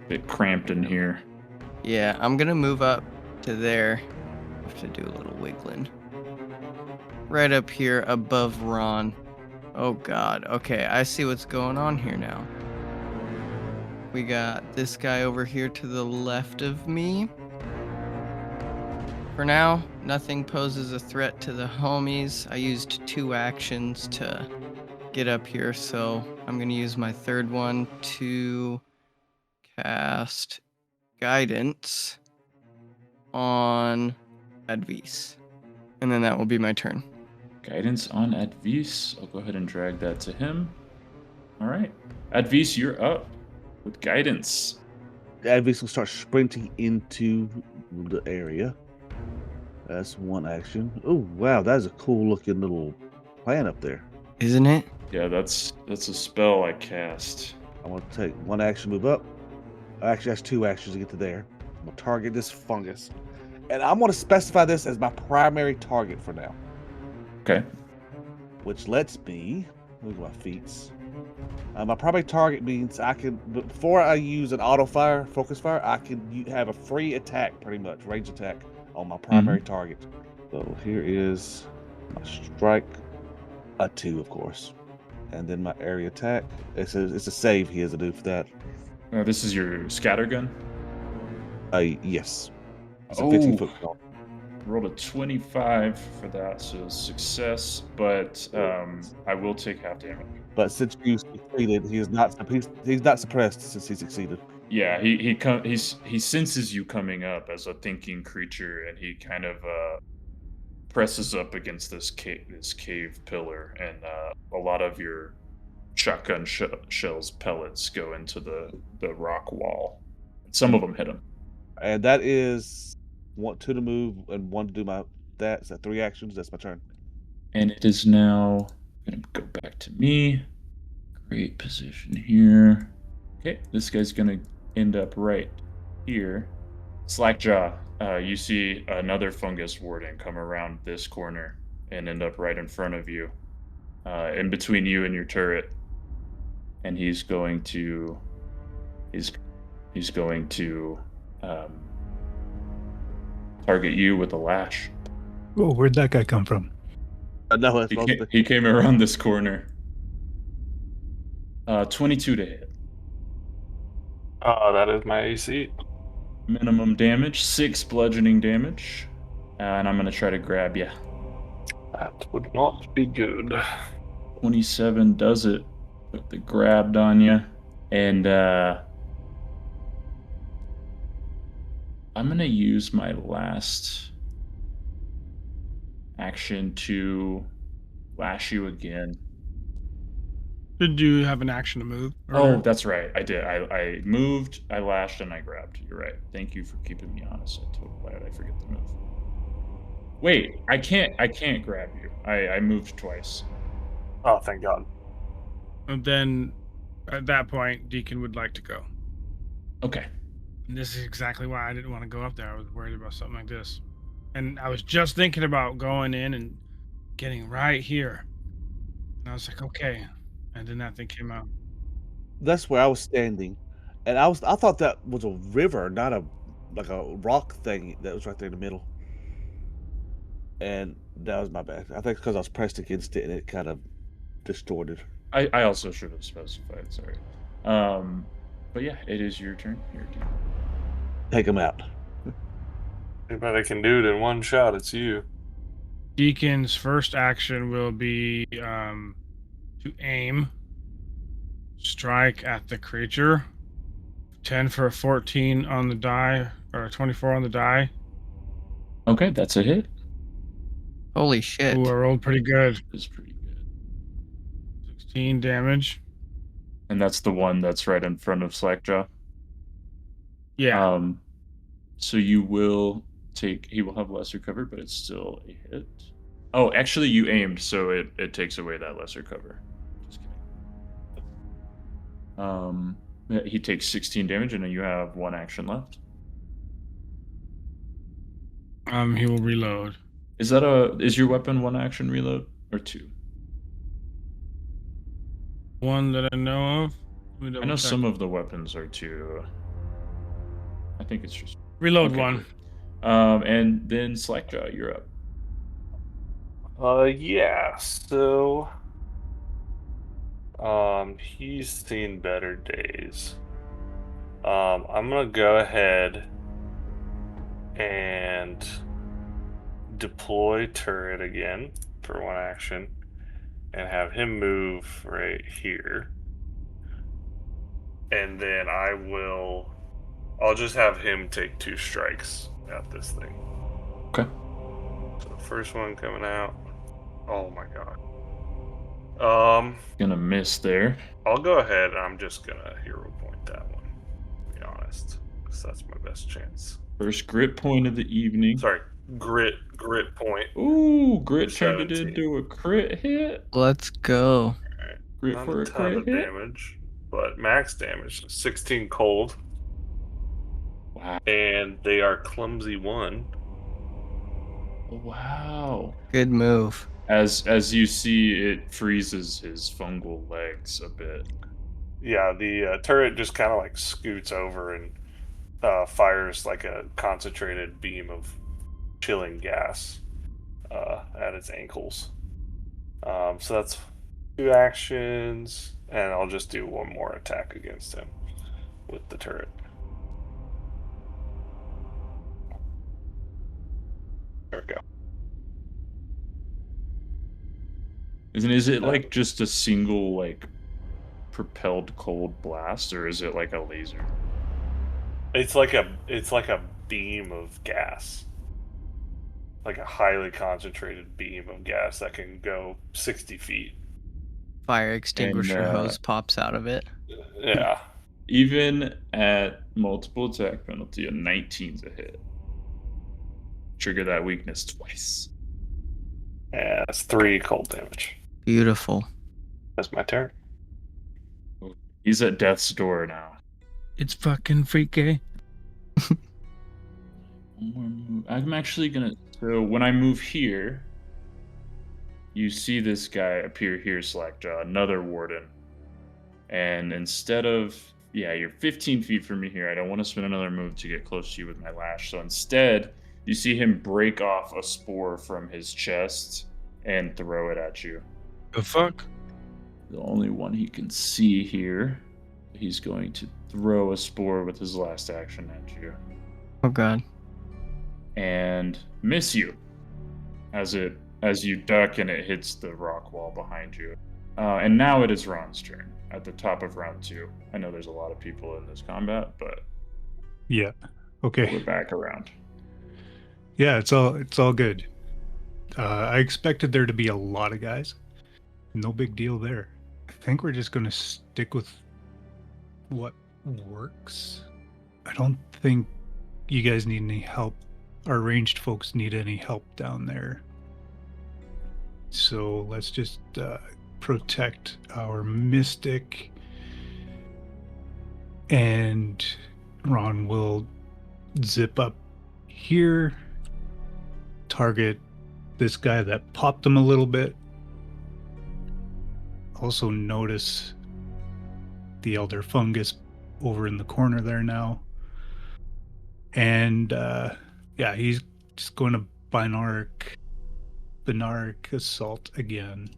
Bit cramped in here. Yeah, I'm gonna move up to there. I have to do a little wiggling. Right up here above Ron. Oh god. Okay, I see what's going on here now. We got this guy over here to the left of me. For now, nothing poses a threat to the homies. I used 2 actions to get up here, so I'm going to use my third one to cast Guidance on Advis. And then that will be my turn. Guidance on Advis. I'll go ahead and drag that to him. All right. Advis, you're up with guidance. Advis will start sprinting into the area. That's one action. Oh, wow, that is a cool looking little plant up there. Isn't it? Yeah, that's a spell I cast. I want to take one action, move up. Actually, that's 2 actions to get to there. I'm going to target this fungus. And I'm going to specify this as my primary target for now. Okay. Which lets me, look at my feats. My primary target means I can, before I use an auto fire, focus fire, I can have a free attack, pretty much, range attack on my primary target. So here is my strike, a 2, of course. And then my area attack. It's a save he has to do for that. This is your scatter gun? Yes. It's a 15-foot call. Rolled a 25 for that, so success, but I will take half damage. But since you succeeded, he's not suppressed since he succeeded. Yeah, he senses you coming up as a thinking creature, and he kind of presses up against this cave pillar, and a lot of your shotgun shells pellets go into the rock wall. Some of them hit him. And that is 2 to move and 1 to do that. So 3 actions. That's my turn. And it is now going to go back to me. Great position here. Okay, this guy's going to end up right here. Slackjaw, you see another fungus warden come around this corner and end up right in front of you, in between you and your turret. And he's going to target you with a lash. Oh, where'd that guy come from? No, He came around this corner. 22 to hit. That is my AC. Minimum damage, 6 bludgeoning damage. And I'm going to try to grab you. That would not be good. 27 does it. Put the grabbed on you. And I'm going to use my last action to lash you again. Did you have an action to move? Oh, that's right. I did. I moved, I lashed, and I grabbed. You're right. Thank you for keeping me honest. Why did I forget the move? Wait, I can't grab you. I moved twice. Oh, thank God. And then at that point, Deacon would like to go. Okay. And this is exactly why I didn't want to go up there. I was worried about something like this. And I was just thinking about going in and getting right here. And I was like, okay. And then that thing came out. That's where I was standing, and I thought that was a river, not a rock thing that was right there in the middle. And that was my bad. I think because I was pressed against it and it kind of distorted. I also should have specified. Sorry. But yeah, it is your turn. Your turn. Take him out. Anybody can do it in one shot. It's you. Deacon's first action will be to aim, strike at the creature. 10 for a 14 on the die, or a 24 on the die. Okay, that's a hit. Holy shit. Ooh, I rolled pretty good. It's pretty good. 16 damage. And that's the one that's right in front of Slackjaw. Yeah. So you will take. He will have lesser cover, but it's still a hit. Oh, actually, you aimed, so it takes away that lesser cover. Just kidding. He takes 16 damage, and then you have 1 action left. He will reload. Is your weapon one action reload or two? One that I know of. Let me I double know check. some of the weapons are two. I think it's just Reload okay, one. cool. And then Slackjaw, you're up. Yeah. So, he's seen better days. I'm gonna go ahead and deploy turret again for one action, and have him move right here. And then I'll just have him take 2 strikes at this thing. Okay. So the first one coming out. Oh my god. Gonna miss there. I'll go ahead and I'm just gonna hero point that one, to be honest. Because that's my best chance. First grit point of the evening. Sorry, grit point. Ooh, grit For turned it 17. into a crit hit. Let's go. Alright. Grit Not for a a ton crit of hit. damage, but max damage. 16 cold. Wow. And they are clumsy 1. Wow. Good move. As you see, it freezes his fungal legs a bit. Yeah, the turret just kind of like scoots over and fires like a concentrated beam of chilling gas at its ankles. So that's 2 actions, and I'll just do 1 more attack against him with the turret. There we go. Is it like just a single like propelled cold blast, or is it like a laser? It's like a beam of gas. Like a highly concentrated beam of gas that can go 60 feet. Fire extinguisher And, hose pops out of it. Yeah. Even at multiple attack penalty, a 19's a hit. Trigger that weakness twice. Yeah, that's 3 cold damage. Beautiful. That's my turn. He's at death's door now. It's fucking freaky. One more move. I'm actually gonna. So when I move here, you see this guy appear here, Slackjaw, another warden. And instead of, you're 15 feet from me here. I don't want to spend another move to get close to you with my lash. So instead, you see him break off a spore from his chest and throw it at you. The fuck? The only one he can see here. He's going to throw a spore with his last action at you. Oh god. And miss you as you duck and it hits the rock wall behind you. And now it is Ron's turn at the top of round 2. I know there's a lot of people in this combat, but Yeah. Okay. we're back around. Yeah, it's all good. I expected there to be a lot of guys. No big deal there. I think we're just going to stick with what works. I don't think you guys need any help. Our ranged folks need any help down there. So let's just protect our mystic. And Ron will zip up here, target this guy that popped him a little bit. Also notice the elder fungus over in the corner there now. And he's just going to binaric assault again,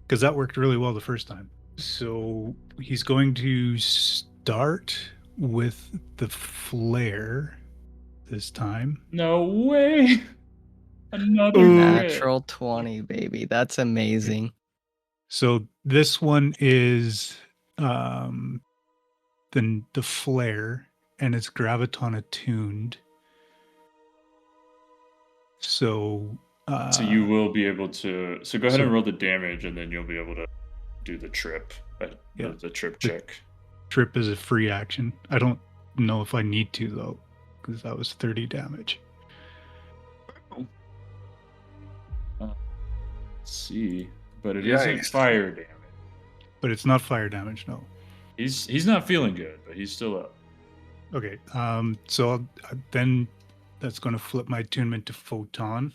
because that worked really well the first time. So he's going to start with the flare this time. No way! Another Ooh. crit. Natural 20, baby. That's amazing. So this one is the flare, and it's graviton attuned. So So you will be able to. So go ahead and roll the damage, and then you'll be able to do the trip. The trip check. Trip is a free action. I don't know if I need to though, because that was 30 damage. Let's see, but it Yikes. isn't fire damage. But it's not fire damage, no. He's not feeling good, but he's still up. Okay. So then That's going to flip my attunement to photon.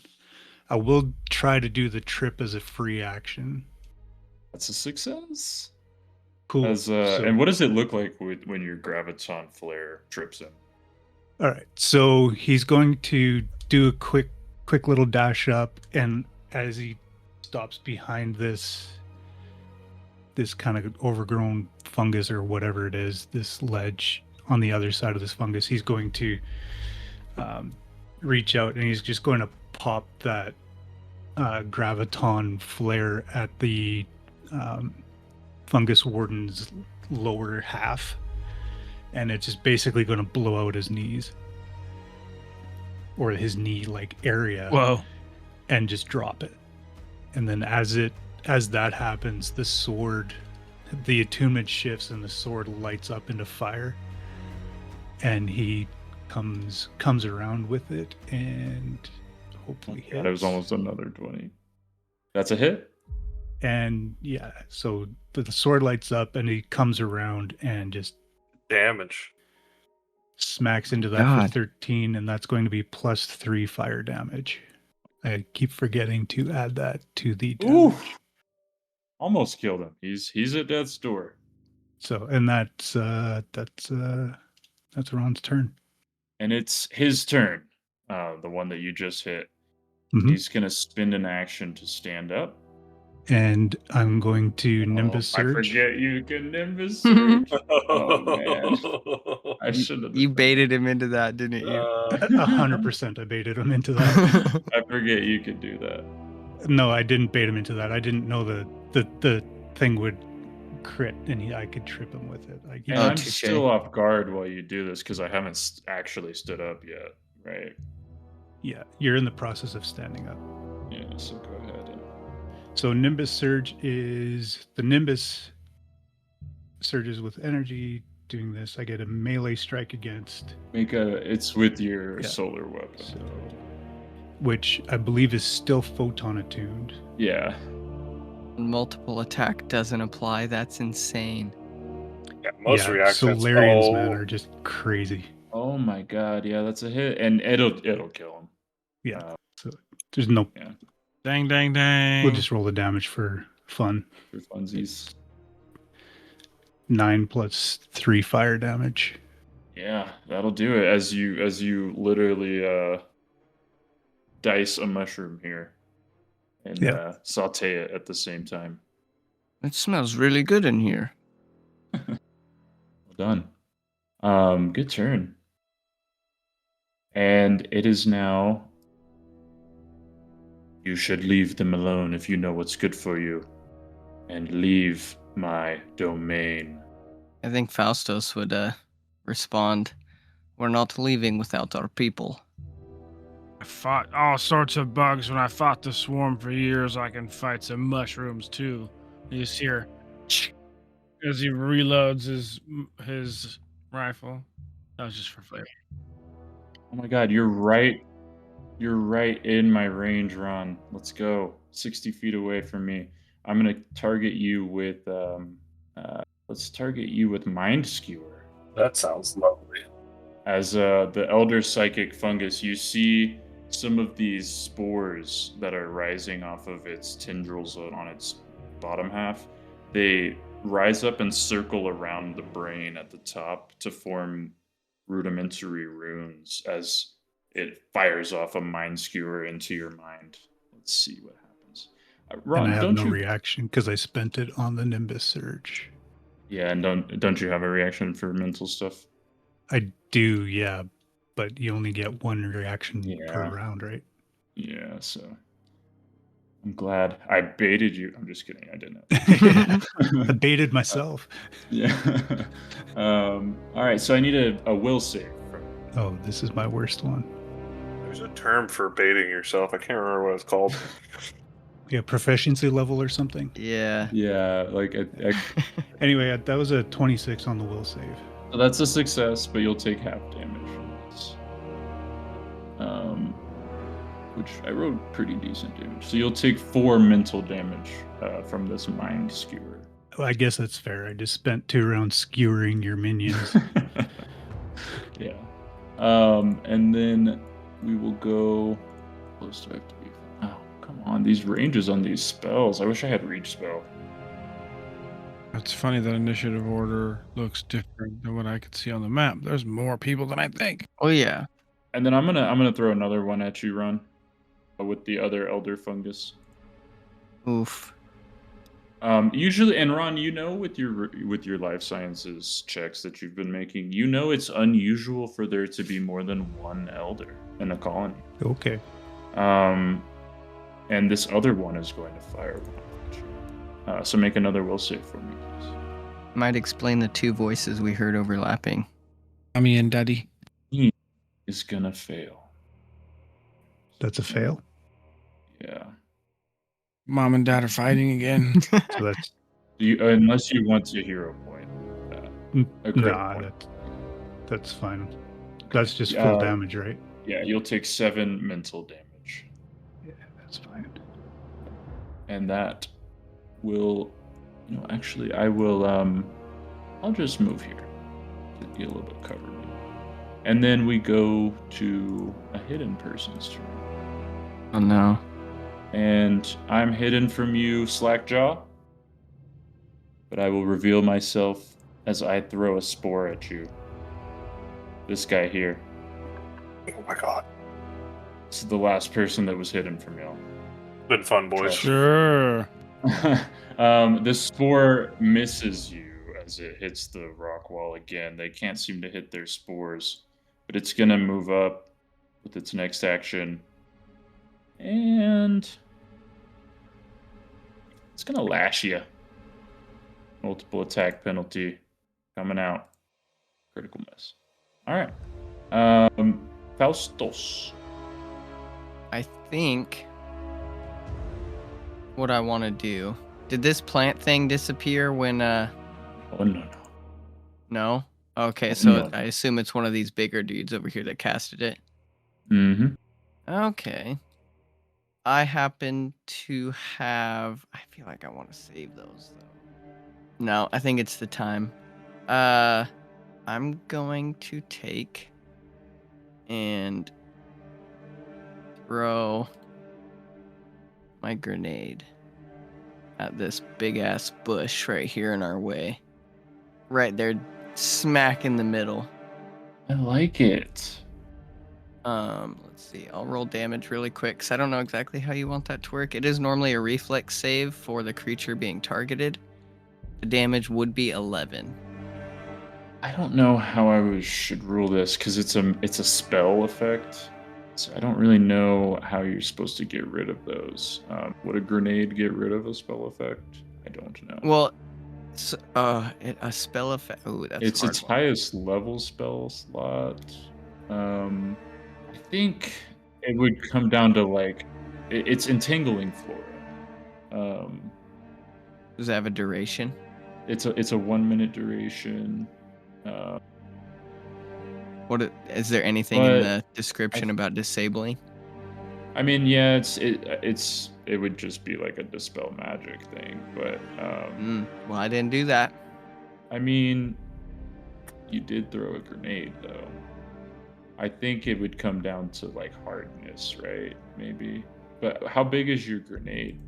I will try to do the trip as a free action. That's a success. Cool. And what does it look like when your graviton flare trips him? All right. So he's going to do a quick little dash up, and as he stops behind this kind of overgrown fungus or whatever it is, this ledge on the other side of this fungus, he's going to reach out and he's just going to pop that graviton flare at the fungus warden's lower half, and it's just basically going to blow out his knees or his knee like area. Whoa. And just drop it. And then as that happens, the attunement shifts and the sword lights up into fire, and he comes around with it and hopefully hits. That was almost another 20. That's a hit. And yeah, so the sword lights up and he comes around and just Damage. smacks into that God. for 13, and that's going to be +3 fire damage. I keep forgetting to add that to the damage. Ooh, almost killed him. He's at death's door. So, and that's Ron's turn. And it's his turn. The one that you just hit. Mhm. He's gonna spend an action to stand up. And I'm going to Nimbus I Surge. forget you can Nimbus Surge. Oh man, I should have. You baited him into that, didn't you? 100% I baited him into that. I forget you could do that. No, I didn't bait him into that. I didn't know the thing would crit and I could trip him with it. Like, And Oh, I'm touche. still off guard while you do this because I haven't actually stood up yet, right? yeah, you're in the process of standing up. Yeah, so go ahead. So Nimbus Surge is the Nimbus surges with energy. Doing this, I get a melee strike against, It's with your Yeah. solar weapon. So- which I believe is still photon attuned. Yeah. Multiple attack doesn't apply. That's insane. Yeah, most yeah, reactions. Solarians, man, are just crazy. Oh my god, yeah, that's a hit. And it'll kill him. Yeah, so there's no. Dang, dang, dang. We'll just roll the damage for fun. For funsies. 9 + 3 fire damage. Yeah, that'll do it as you literally dice a mushroom here and Yeah. saute it at the same time. It smells really good in here. Well done. Good turn. And it is now. You should leave them alone if you know what's good for you, and leave my domain. I think Faustos would respond, "We're not leaving without our people." I fought all sorts of bugs when I fought the swarm for years. I can fight some mushrooms too. You just hear as he reloads his rifle. That was just for flavor. Oh my god, you're right. You're right in my range, Ron. Let's go. 60 feet away from me. I'm gonna target you with let's target you with Mind Skewer. That sounds lovely. As the Elder Psychic Fungus, you see some of these spores that are rising off of its tendrils on its bottom half. They rise up and circle around the brain at the top to form rudimentary runes as it fires off a Mind Skewer into your mind. Let's see what happens. Ron, And I have don't no you? reaction because I spent it on the Nimbus Surge. Yeah, and don't you have a reaction for mental stuff? I do, yeah, but you only get one reaction Yeah. per round, right? Yeah, so I'm glad I baited you. I'm just kidding. I didn't. I baited myself. Yeah. All right. So I need a will save from. Oh, this is my worst one. There's a term for baiting yourself. I can't remember what it's called. Yeah, proficiency level or something. Yeah. Yeah, like Anyway, that was a 26 on the will save. so that's a success, but you'll take half damage from this. Which I rolled pretty decent damage. So you'll take 4 mental damage from this Mind Skewer. Well, I guess that's fair. I just spent 2 rounds skewering your minions. Yeah. And then we will go. Close do I have to be? Oh, come on. These ranges on these spells. I wish I had reach spell. It's funny that initiative order looks different than what I could see on the map. There's more people than I think. Oh yeah. And then I'm gonna throw another one at you, Ron, with the other elder fungus. Oof. Usually, and Ron, with your life sciences checks that you've been making, it's unusual for there to be more than one elder in a colony. Okay. And this other one is going to fire one at you. So make another will save for me, please. Might explain the two voices we heard overlapping. Mommy and Daddy. He is gonna fail. That's a fail. Yeah. Mom and Dad are fighting again. So that's Unless you want to hero point. A crit nah. point. That's fine. That's just full damage, right? Yeah, you'll take 7 mental damage. Yeah, that's fine. And that will, actually, I will, I'll just move here to get a little bit covered. And then we go to a hidden person's turn. Oh no. And I'm hidden from you, Slackjaw. But I will reveal myself as I throw a spore at you. This guy here. Oh my god. This is the last person that was hidden from y'all. Been fun, boys. Sure. The spore misses you as it hits the rock wall again. They can't seem to hit their spores, but it's going to move up with its next action. And it's going to lash you. Multiple attack penalty coming out. Critical miss. All right. Faustos. I think what I want to do. Did this plant thing disappear when Oh, no. No? Okay, so No. I assume it's one of these bigger dudes over here that casted it. Mm-hmm. Okay. I happen to have... I feel like I want to save those, though. No, I think it's the time. I'm going to take and throw my grenade at this big-ass bush right here in our way. Right there, smack in the middle. I like it. Let's see. I'll roll damage really quick because I don't know exactly how you want that to work. It is normally a reflex save for the creature being targeted. The damage would be 11. I don't know how I should rule this because it's a spell effect. So I don't really know how you're supposed to get rid of those. Would a grenade get rid of a spell effect? I don't know. Well, a spell effect. Oh, that's It's hard its one. highest level spell slot. I think it would come down to it's entangling flora. Does it have a duration? It's a 1 minute duration. Is there anything in But the description about disabling? I mean, yeah, it would just be like a dispel magic thing, but Well, I didn't do that. I mean, you did throw a grenade though. I think it would come down to like hardness, right? Maybe. But how big is your grenade?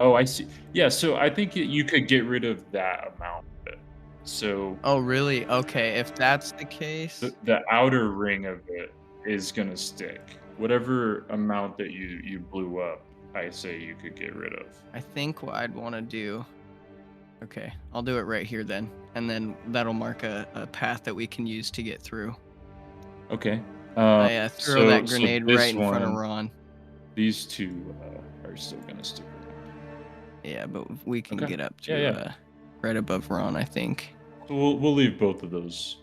Oh, I see. Yeah, so I think you could get rid of that amount of it. So Oh, really? Okay, if that's the case. the outer ring of it is gonna stick. Whatever amount that you blew up, I say you could get rid of. I think what I'd want to do. Okay, I'll do it right here then. And then that'll mark a path that we can use to get through. Okay. I throw that grenade this right in front of one, Ron. These two are still gonna stick around. Yeah, but we can Okay. get up to Yeah. right above Ron, I think. So we'll leave both of those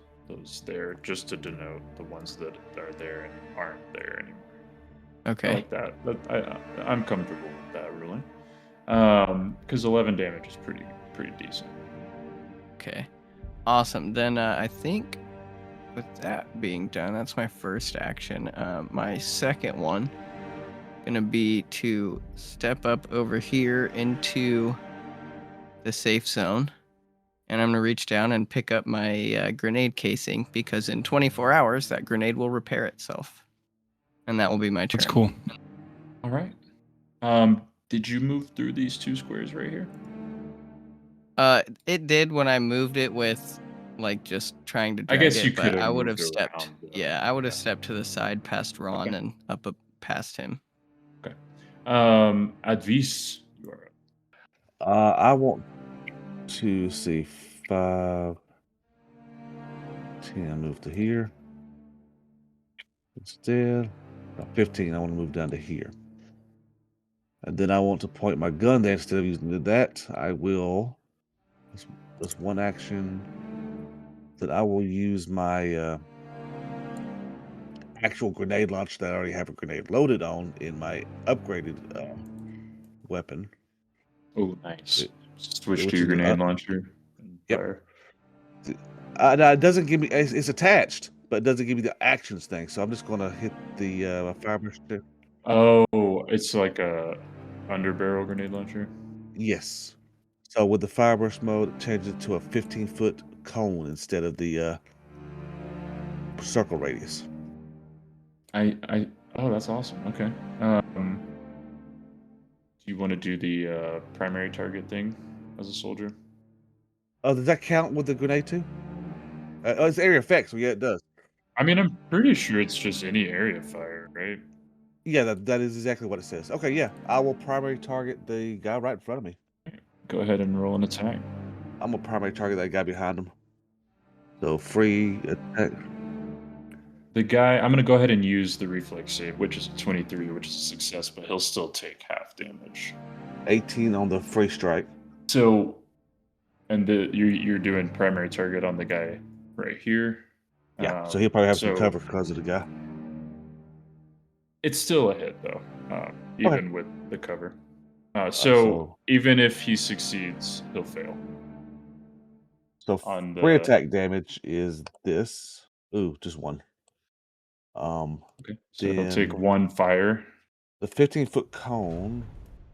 there just to denote the ones that are there and aren't there anymore. I Okay. like that. I'm comfortable with that ruling. Because 11 damage is pretty decent. Okay. Awesome. Then I think with that being done, that's my first action. My second one gonna be to step up over here into the safe zone, and I'm gonna reach down and pick up my grenade casing because in 24 hours that grenade will repair itself. And that will be my turn. That's cool. All right. Did you move through these 2 squares right here? It did when I moved it with, like, just trying to I drag guess it, you but could have I would moved have stepped. around the- Yeah, I would have yeah. stepped to the side past Ron Okay. and up past him. Okay. Advis, you are up. I want to see 5, 10, move to here. Instead, 15, I want to move down to here. And then I want to point my gun there instead of using that. I will. That's one action. That I will use my actual grenade launcher that I already have a grenade loaded on in my upgraded weapon. Oh, nice. Switch which to your is the grenade launcher. And Yep. fire. Now it doesn't give me. It's attached, but it doesn't give me the actions thing. So I'm just going to hit the fireburst. Oh, it's like a underbarrel grenade launcher. Yes. So with the fireburst mode, it changes it to a 15-foot cone instead of the circle radius. Oh, that's awesome. Okay. Do you want to do the primary target thing as a soldier? Oh, does that count with the grenade too? It's area effect, so yeah, it does. I mean, I'm pretty sure it's just any area fire, right? Yeah, that is exactly what it says. Okay, yeah, I will primary target the guy right in front of me. Go ahead and roll an attack. I'm gonna primary target that guy behind him. So free attack. The guy, I'm going to go ahead and use the reflex save, which is a 23, which is a success, but he'll still take half damage. 18 on the free strike. So, and you're doing primary target on the guy right here. Yeah, so he'll probably have some so cover because of the guy. It's still a hit, though, even with the cover. So so- even if he succeeds, he'll fail. So On free the- attack damage is this. Ooh, just one. Okay, so he'll take Then- 1 fire. The 15-foot cone.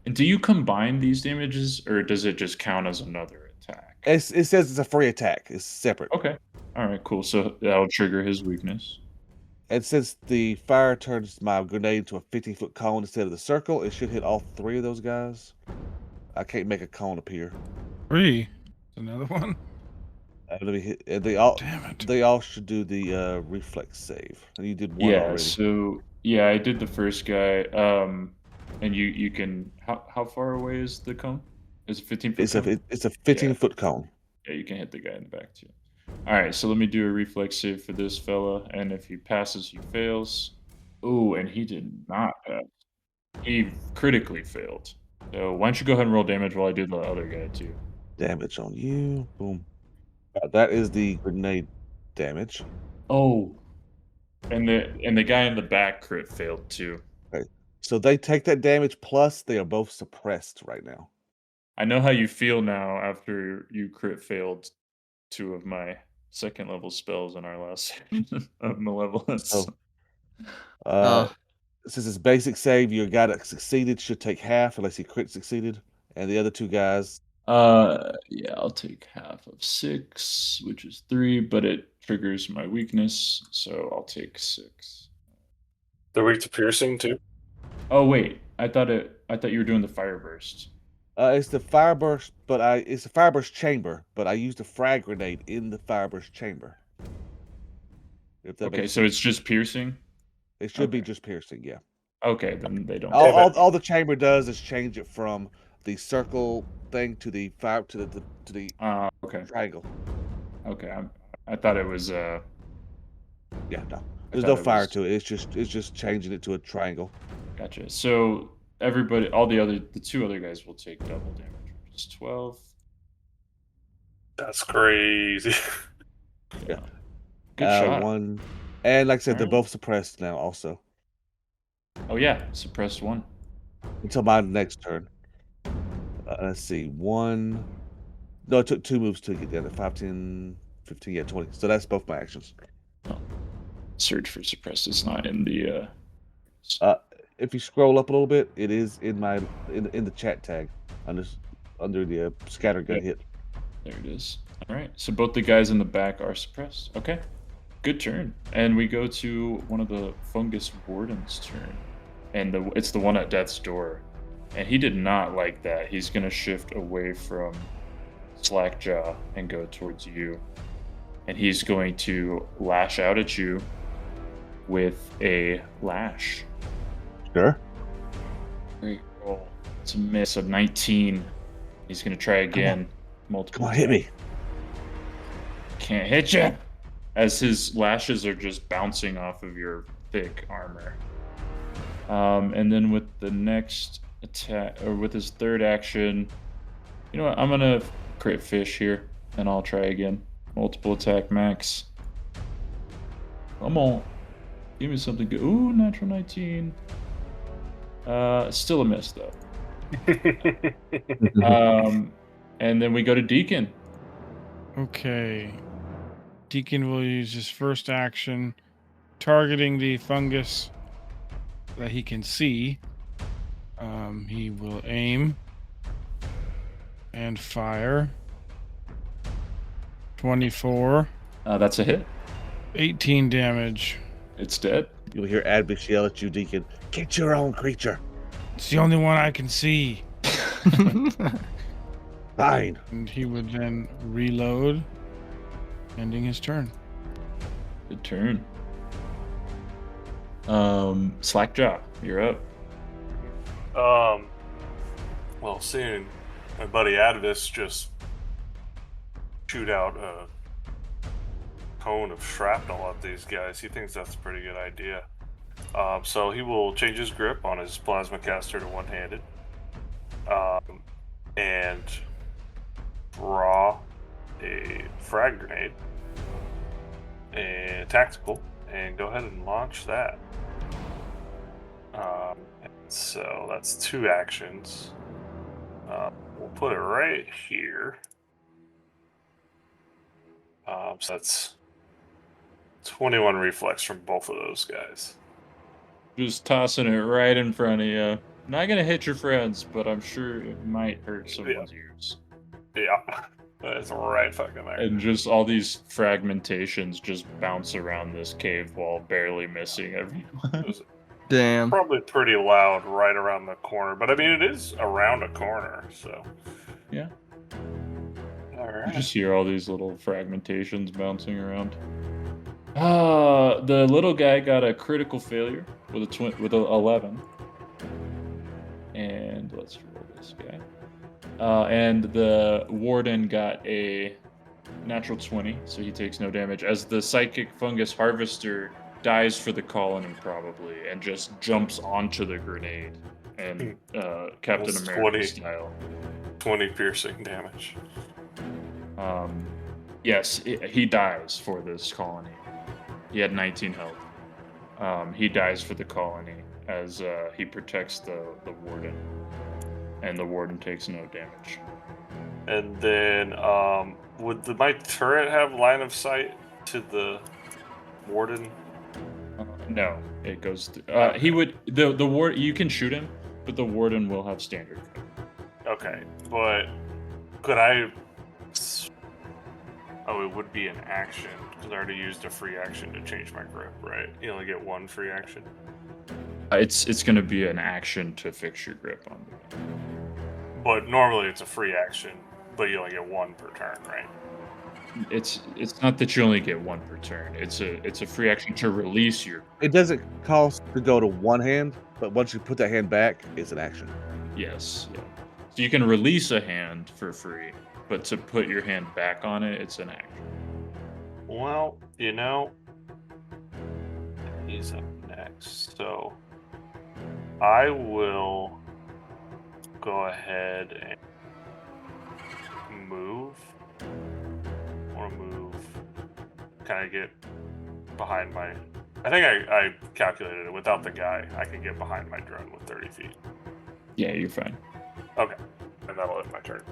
And do you combine these damages, or does it just count as another attack? It says it's a free attack. It's separate. Okay. All right, cool. So that'll trigger his weakness. And since the fire turns my grenade into a 15-foot cone instead of the circle, it should hit all 3 of those guys. I can't make a cone appear. 3. Another one. Let me hit. They all. Damn it. They all should do the reflex save. And you did one Yeah. already. So yeah, I did the first guy. And you can. How far away is the cone? Is it 15 foot? It's a 15-foot cone. Yeah, you can hit the guy in the back too. All right, so let me do a reflex save for this fella, and if he passes, he fails. Ooh, and he did not pass. He critically failed. So why don't you go ahead and roll damage while I do the other guy too? Damage on you. Boom. That is the grenade damage. Oh, and the guy in the back crit failed too. So they take that damage plus they are both suppressed right now. I know how you feel now after you crit failed 2 of my 2nd level spells in our last session of Malevolence. So, since it's basic save, your guy that succeeded should take half unless he crit succeeded. And the other 2 guys. Yeah, I'll take half of 6, which is 3, but it triggers my weakness, so I'll take 6. They're weak to piercing too. Oh wait, I thought you were doing the fire burst. It's the fireburst, but it's a fireburst chamber, but I used a frag grenade in the fireburst chamber. If that Okay, makes so sense. it's just piercing? It should be okay. just piercing, yeah. Okay, then they don't. All the chamber does is change it from the circle thing to the fire to the Okay. triangle. Okay, I thought it was Yeah, no. There's thought no it fire was- to it. It's just changing it to a triangle. Gotcha. So everybody, the 2 other guys will take double damage, which is 12. That's crazy. Yeah. Good shot. One, and like I said, they're Alright. both suppressed now also Oh yeah, suppressed 1. until my next turn. Let's see, one. No, it took 2 moves to get down to 5, 10, 15, yeah, 20. So that's both my actions. Search for suppressed. It's not in the. If you scroll up a little bit, it is in my in the chat tag under the scattergun hit. There it is. All right. So both the guys in the back are suppressed. Okay. Good turn. And we go to one of the fungus wardens' turn. And it's the one at death's door. And he did not like that. He's going to shift away from Slackjaw and go towards you. And he's going to lash out at you with a lash. Sure. Great roll. It's a miss of 19. He's going to try again. Multiple Come on, hit me. Can't hit you. As his lashes are just bouncing off of your thick armor. And then with the next attack, or with his third action, you know what? I'm going to crit fish here, and I'll try again. Multiple attack max. Come on. Give me something good. Ooh, natural 19. Still a miss, though. And then we go to Deacon. Okay. Deacon will use his first action targeting the fungus that he can see. He will aim and fire. 24. That's a hit. 18 damage. It's dead. You'll hear Advis yell at you, Deacon. Get your own creature. It's the only one I can see. Fine. And he would then reload, ending his turn. Good turn. Slackjaw, you're up. Well, seeing my buddy Advis just shoot out a cone of shrapnel at these guys, he thinks that's a pretty good idea. So he will change his grip on his plasma caster to one-handed, and draw a frag grenade, and tactical, and go ahead and launch that. So that's 2 actions. We'll put it right here. So that's 21 reflex from both of those guys. Just tossing it right in front of you. Not gonna hit your friends, but I'm sure it might hurt someone's ears. Yeah, that's right fucking there. And just all these fragmentations just bounce around this cave wall, barely missing everyone. Damn. Probably pretty loud right around the corner, but I mean, it is around a corner, so. Yeah. All You right. just hear all these little fragmentations bouncing around. The little guy got a critical failure with a 11. And let's roll this guy. And the warden got a natural 20, so he takes no damage. As the psychic fungus harvester dies for the colony, probably, and just jumps onto the grenade, and Captain That's America 20. style. 20 piercing damage. Yes, he dies for this colony. He had 19 health. He dies for the colony as he protects the warden, and the warden takes no damage. And then, would my turret have line of sight to the warden? No, it goes through. He would the ward. You can shoot him, but the warden will have standard cover. Okay, but could I? Oh, it would be an action because I already used a free action to change my grip, right? You only get 1 free action. It's going to be an action to fix your grip on the gun. But normally it's a free action, but you only get 1 per turn, right? It's not that you only get 1 per turn. It's a free action to release your. It doesn't cost to go to one hand, but once you put that hand back, it's an action. Yes, yeah. So you can release a hand for free, but to put your hand back on it, it's an action. Well, you know, he's up next, so I will go ahead and move. I want to move. Can I get behind my? I think I calculated it. Without the guy, I can get behind my drone with 30 feet. Yeah, you're fine. Okay, and that'll end my turn.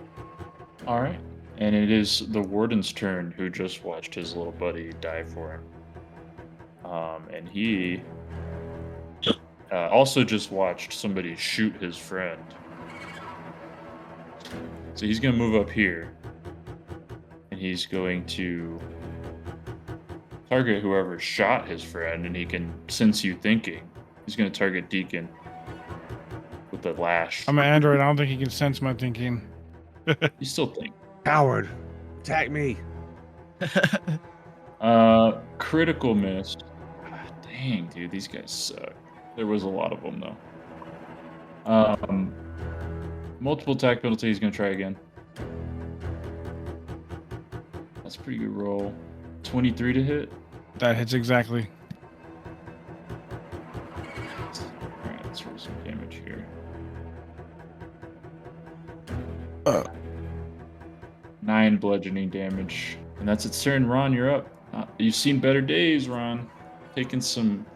All right. And it is the warden's turn, who just watched his little buddy die for him. And he also just watched somebody shoot his friend. So he's going to move up here. And he's going to target whoever shot his friend, and he can sense you thinking. He's going to target Deacon with the lash. I'm an android. I don't think he can sense my thinking. You still think. Coward, attack me. Critical miss. Dang, dude, these guys suck. There was a lot of them, though. Multiple attack penalty. He's going to try again. That's a pretty good roll. 23 to hit. That hits exactly. Alright, let's roll some damage here. 9 bludgeoning damage. And that's its turn. Ron, you're up. You've seen better days, Ron. Taking some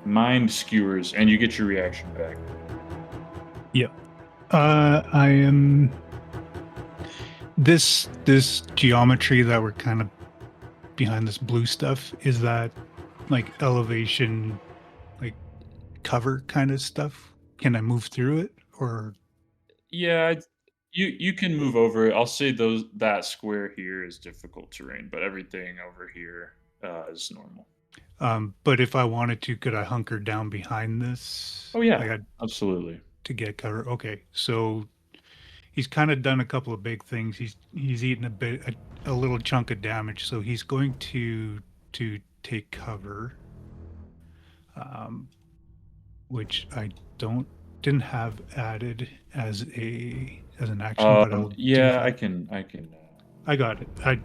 mind skewers, and you get your reaction back. Yep. I am. This geometry that we're kind of behind this blue stuff, is that like elevation, like cover kind of stuff? Can I move through it, or? Yeah, you can move over it. I'll say that square here is difficult terrain, but everything over here is normal. But if I wanted to, could I hunker down behind this? Oh yeah, Like absolutely. to get cover. Okay, so he's kind of done a couple of big things. He's eaten a little chunk of damage, so he's going to take cover, which I didn't have added as an action, but I'll yeah, do I that. can. I got it. I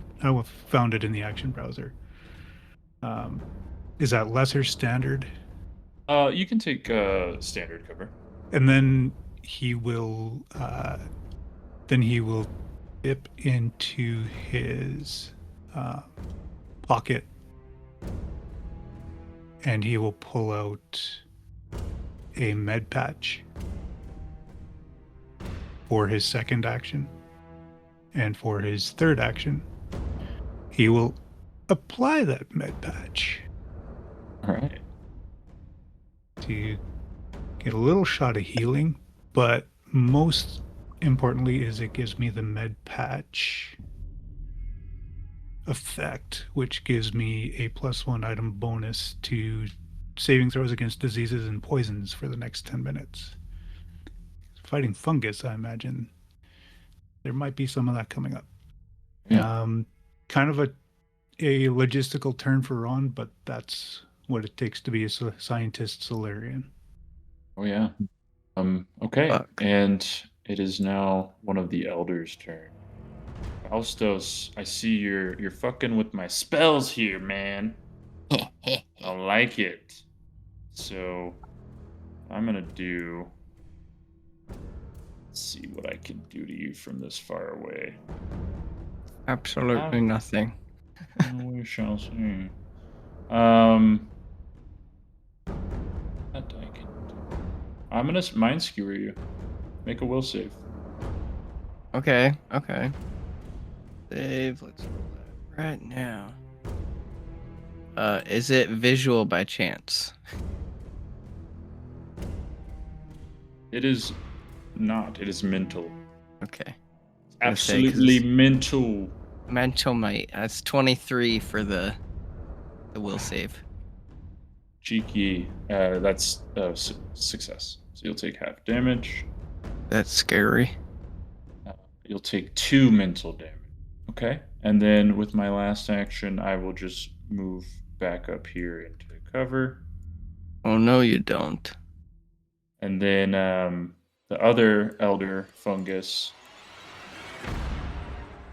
found it in the action browser. Is that lesser standard? You can take standard cover. And then he will dip into his pocket, and he will pull out a med patch for his second action. And for his third action, he will apply that med patch All right. to get a little shot of healing, but most importantly is it gives me the med patch effect, which gives me a +1 item bonus to saving throws against diseases and poisons for the next 10 minutes. Fighting fungus, I imagine there might be some of that coming up. Yeah. Kind of a logistical turn for Ron, but that's what it takes to be a scientist Solarian. Oh yeah. Okay. Fuck. And it is now one of the elders' turn. Faustos, I see you're fucking with my spells here, man. I don't like it. So I'm gonna do. Let's see what I can do to you from this far away. Absolutely nothing. We shall see. That I can do. I'm gonna mind skewer you. Make a will save. Okay. Save. Let's roll that right now. Is it visual by chance? It is not. It is mental. Okay. gonna say, 'cause Absolutely it's- mental. Mental might. That's 23 for the will save. Cheeky. That's success. So you'll take half damage. That's scary. You'll take 2 mental damage. Okay. And then with my last action, I will just move back up here into cover. Oh no, you don't. And then the other elder fungus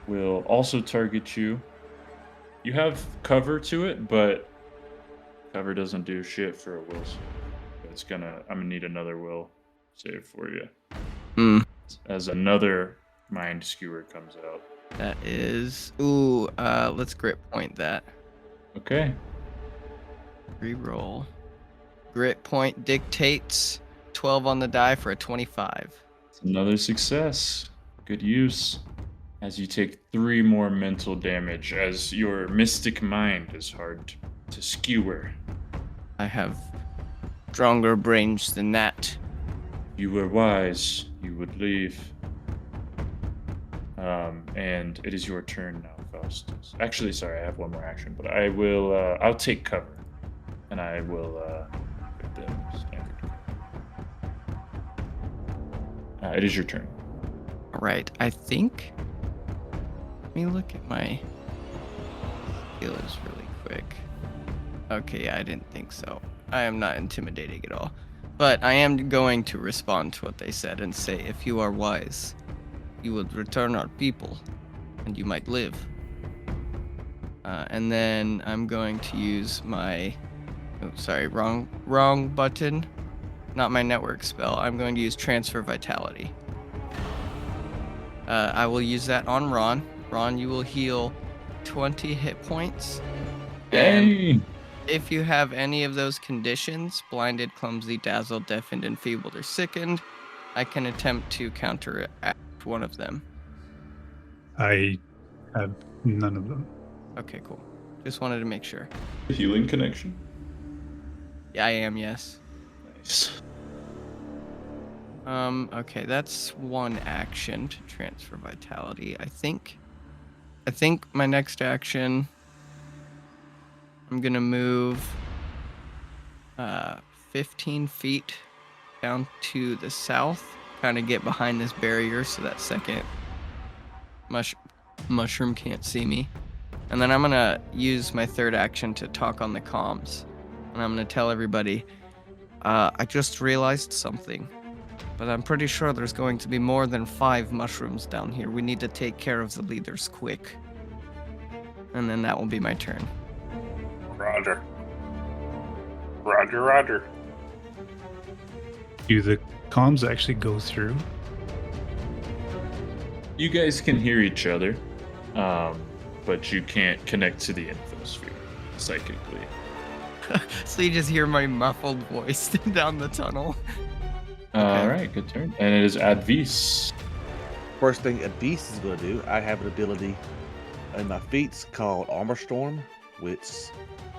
will also target you. You have cover to it, but cover doesn't do shit for a will save. I'm gonna need another will save for you. As another mind skewer comes out. That is. Ooh. Let's grit point that. Okay. Reroll. Grit point dictates 12 on the die for a 25. It's another success. Good use. As you take 3 more mental damage, as your mystic mind is hard to skewer. I have stronger brains than that. You were wise. You would leave. And it is your turn now, Faustus. Actually, sorry, I have one more action, but I will. I'll take cover, and I will. Put the standard cover. It is your turn. All right, I think. Let me look at my skills really quick. Okay, yeah, I didn't think so. I am not intimidating at all. But I am going to respond to what they said and say, if you are wise, you will return our people, and you might live. And then I'm going to use my... Oh, sorry, wrong button. Not my network spell. I'm going to use Transfer Vitality. I will use that on Ron. Ron, you will heal 20 hit points. Dang! If you have any of those conditions, blinded, clumsy, dazzled, deafened, enfeebled, or sickened, I can attempt to counteract one of them. I have none of them. Okay, cool. Just wanted to make sure. Healing connection. Yeah, I am, yes. Nice. Okay, that's one action to transfer vitality. I think my next action, I'm gonna move 15 feet down to the south, kind of get behind this barrier so that second mushroom can't see me. And then I'm gonna use my third action to talk on the comms. And I'm gonna tell everybody, I just realized something. But I'm pretty sure there's going to be more than 5 mushrooms down here. We need to take care of the leaders quick. And then that will be my turn. Roger. Roger, roger. Do the comms actually go through? You guys can hear each other, but you can't connect to the infosphere psychically. So you just hear my muffled voice down the tunnel. All right, good turn. And it is Advis. First thing Advis is going to do, I have an ability in my feats called Armor Storm, which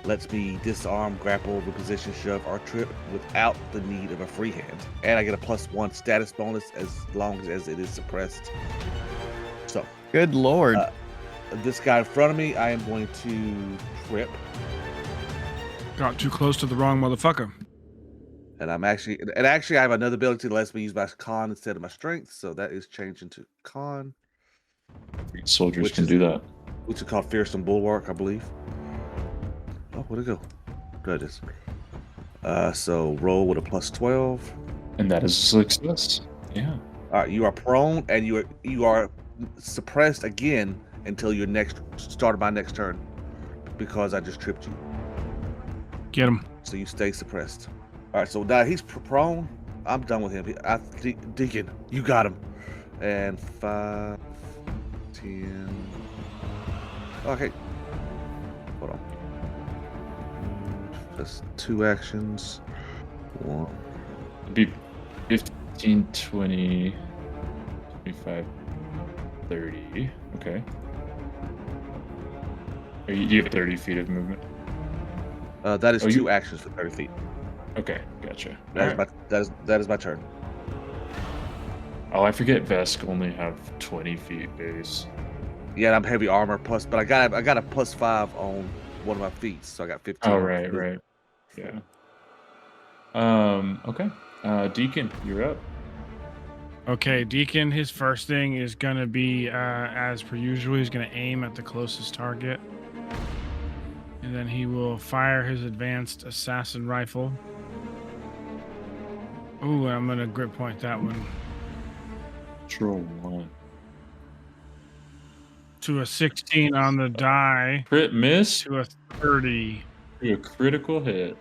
lets me disarm, grapple, reposition, shove, or trip without the need of a free hand. And I get a +1 status bonus as long as it is suppressed. So, Good lord. This guy in front of me, I am going to trip. Got too close to the wrong motherfucker. And I have another ability that lets me use my con instead of my strength, so that is changing to con. Soldiers can do that. Which is called Fearsome Bulwark, I believe. Oh, where'd it go? There it is. So roll with a +12. And that is a success. Yeah. All right, you are prone and you are suppressed again until your start of my next turn, because I just tripped you. Get him. So you stay suppressed. All right, so now he's prone. I'm done with him. Deacon, you got him. And 5, 10. Okay. Hold on. Just 2 actions. 1. It'd be 15, 20, 25, 30. Okay. Do you have 30 feet of movement? That is 2 actions for 30 feet. Okay, gotcha. That is my turn. Oh, I forget Vesk only have 20 feet base. Yeah, I'm heavy armor plus, but I got a +5 on one of my feet, so I got 15. Oh, right. Yeah. Okay. Deacon, you're up. Okay, Deacon, his first thing is going to be, as per usual, he's going to aim at the closest target. And then he will fire his advanced assassin rifle. Ooh, I'm going to grip point that one. Control 1. To a 16 on the die. Crit miss. To a 30. To a critical hit.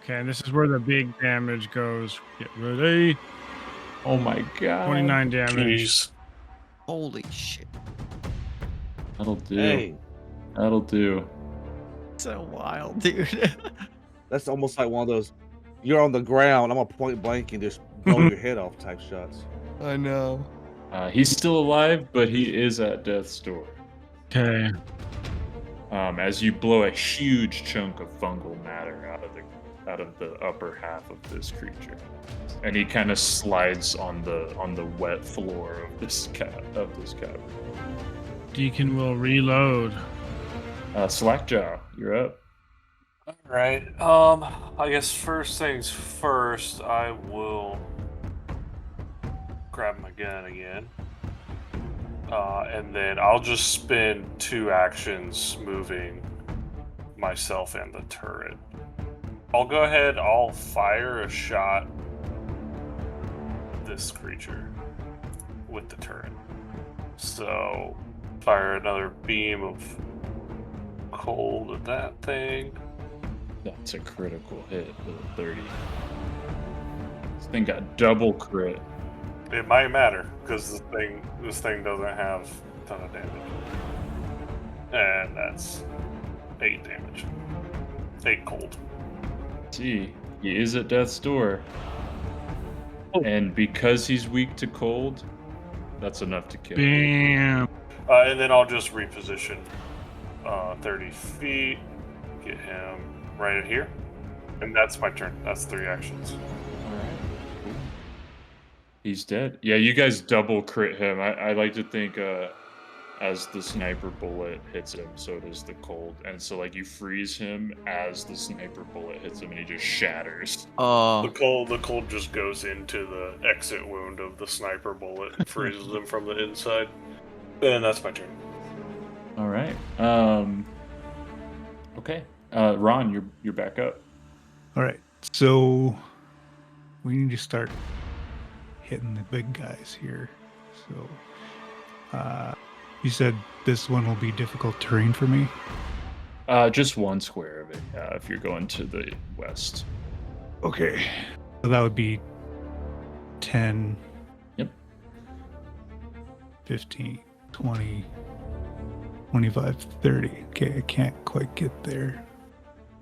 Okay, and this is where the big damage goes. Get ready. Oh my god. 29 damage. Jeez. Holy shit. That'll do. Hey, That'll do. So wild, dude. that's almost like one of those, you're on the ground, I'm on point blank and just blow your head off type shots. I know. He's still alive, but he is at death's door. Okay. As you blow a huge chunk of fungal matter out of the out of the upper half of this creature, and he kind of slides on the wet floor of this cavern. Deacon will reload. Slackjaw, you're up. All right. I guess first things first, I will grab my gun again. And then I'll just spend 2 actions moving myself and the turret. I'll go ahead, I'll fire a shot this creature with the turret. So, fire another beam of cold at that thing. That's a critical hit with a 30. This thing got double crit. It might matter, because this thing doesn't have a ton of damage. And that's 8 damage. 8 cold. See, he is at death's door. And because he's weak to cold, that's enough to kill him. Bam. And then I'll just reposition 30 feet, get him right here. And that's my turn. That's 3 actions. He's dead. Yeah, you guys double crit him. I like to think as the sniper bullet hits him, so does the cold. And so like you freeze him as the sniper bullet hits him and he just shatters. Oh, The cold just goes into the exit wound of the sniper bullet and freezes him from the inside. And that's my turn. All right. Okay. Ron, you're back up. All right. So we need to start hitting the big guys here. So you said this one will be difficult terrain for me? Just 1 square of it, if you're going to the west. Okay. So that would be 10. Yep. 15, 20, 25, 30. Okay, I can't quite get there.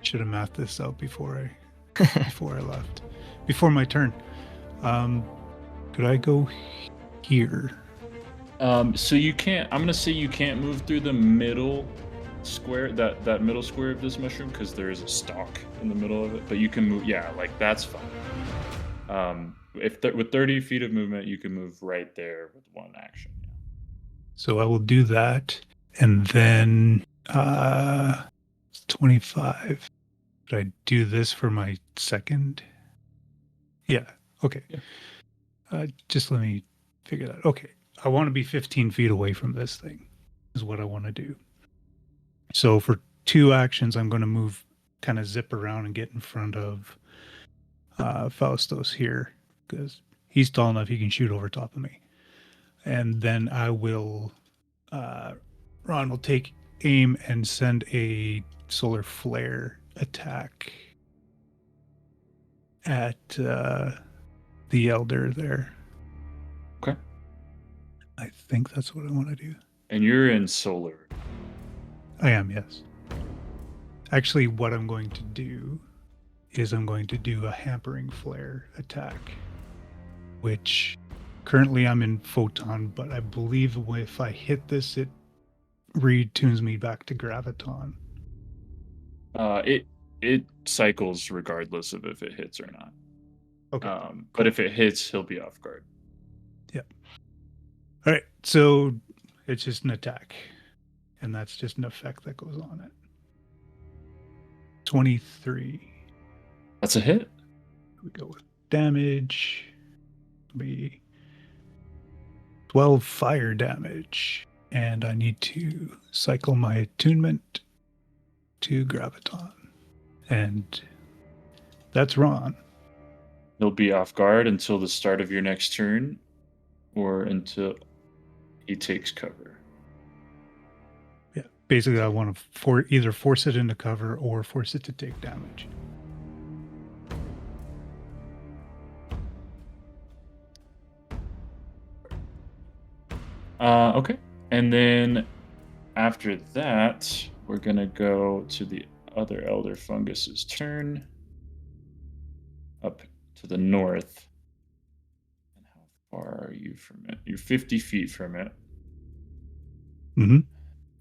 Should have mathed this out before I left. Before my turn. Could I go here? So you can't. I'm gonna say you can't move through the middle square, that middle square of this mushroom, because there is a stalk in the middle of it. But you can move. Yeah, like that's fine. With 30 feet of movement, you can move right there with 1 action. Yeah. So I will do that, and then 25. Should I do this for my second? Yeah. Okay. Yeah. Just let me figure that. Okay. I want to be 15 feet away from this thing is what I want to do. So for 2 actions, I'm going to move, kind of zip around and get in front of Faustos here, because he's tall enough he can shoot over top of me. And then I will, Ron will take aim and send a solar flare attack at the elder there. Okay. I think that's what I want to do. And you're in solar. I am, yes. Actually, what I'm going to do is I'm going to do a hampering flare attack, which currently I'm in photon, but I believe if I hit this, it retunes me back to graviton. It cycles regardless of if it hits or not. Okay. But if it hits, he'll be off guard. Yeah. All right. So it's just an attack, and that's just an effect that goes on it. 23. That's a hit. We go with damage. Be 12 fire damage, and I need to cycle my attunement to graviton, and that's Ron. He'll be off guard until the start of your next turn, or until he takes cover. Yeah, basically I want to either force it into cover or force it to take damage. Okay. And then after that, we're going to go to the other Elder Fungus's turn. Up to the north. And how far are you from it? You're 50 feet from it. Mm-hmm.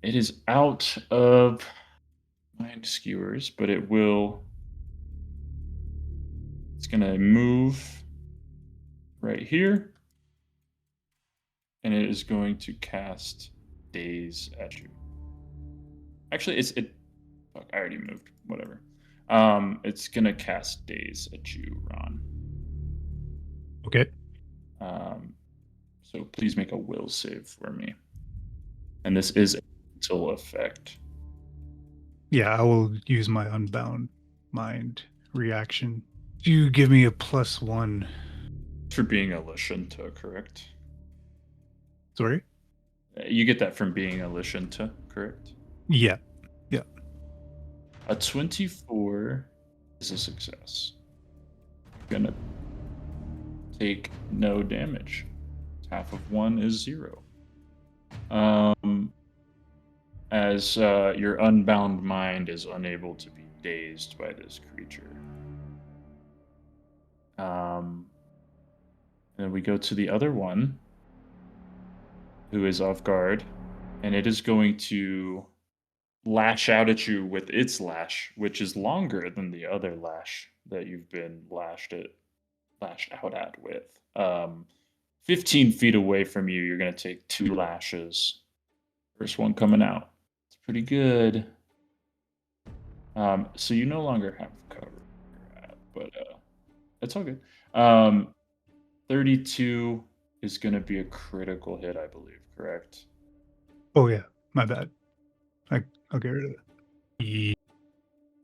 It is out of mind skewers, but it will It's going to move right here. And it is going to cast Daze at you. Actually, fuck, I already moved. Whatever. It's going to cast Daze at you, Ron. Okay. So please make a will save for me. And this is a mental effect. Yeah, I will use my unbound mind reaction. You give me a +1. For being a Lashunta, correct? Sorry? You get that from being a Lashunta, correct? Yeah. A 24 is a success. You're gonna take no damage. Half of 1 is 0. As your unbound mind is unable to be dazed by this creature. And then we go to the other one, who is off guard, and it is going to lash out at you with its lash, which is longer than the other lash that you've been lashed out at with. 15 feet away from you, you're going to take 2 lashes. First one coming out. It's pretty good. So you no longer have cover, but it's all good. 32 is going to be a critical hit, I believe, correct? Oh, yeah. My bad. I'll get rid of it.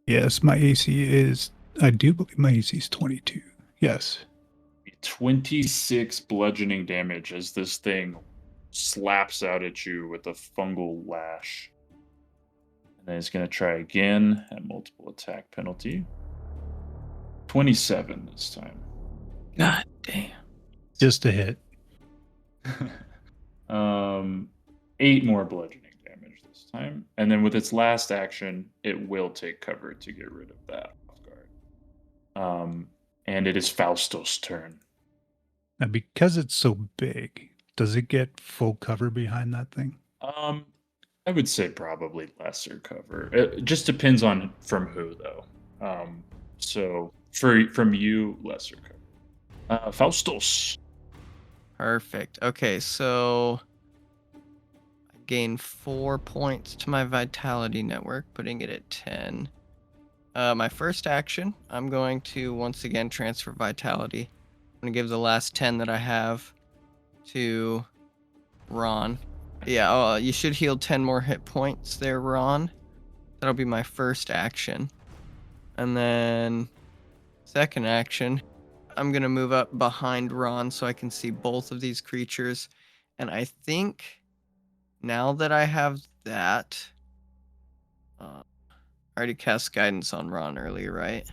Yes, my AC is... I do believe my AC is 22. Yes. 26 bludgeoning damage as this thing slaps out at you with a fungal lash. And then it's going to try again at multiple attack penalty. 27 this time. God damn. Just a hit. 8 more bludgeoning damage this time. And then with its last action, it will take cover to get rid of that off guard. And it is Fausto's turn. Now, because it's so big, does it get full cover behind that thing? I would say probably lesser cover. It just depends on from who, though. So from you, lesser cover. Faustos. Perfect. Okay, so I gain 4 points to my vitality network, putting it at 10. My first action, I'm going to once again transfer vitality. I'm going to give the last 10 that I have to Ron. Yeah, you should heal 10 more hit points there, Ron. That'll be my first action. And then second action, I'm going to move up behind Ron so I can see both of these creatures. And I think now that I have that, I already cast guidance on Ron earlier, right?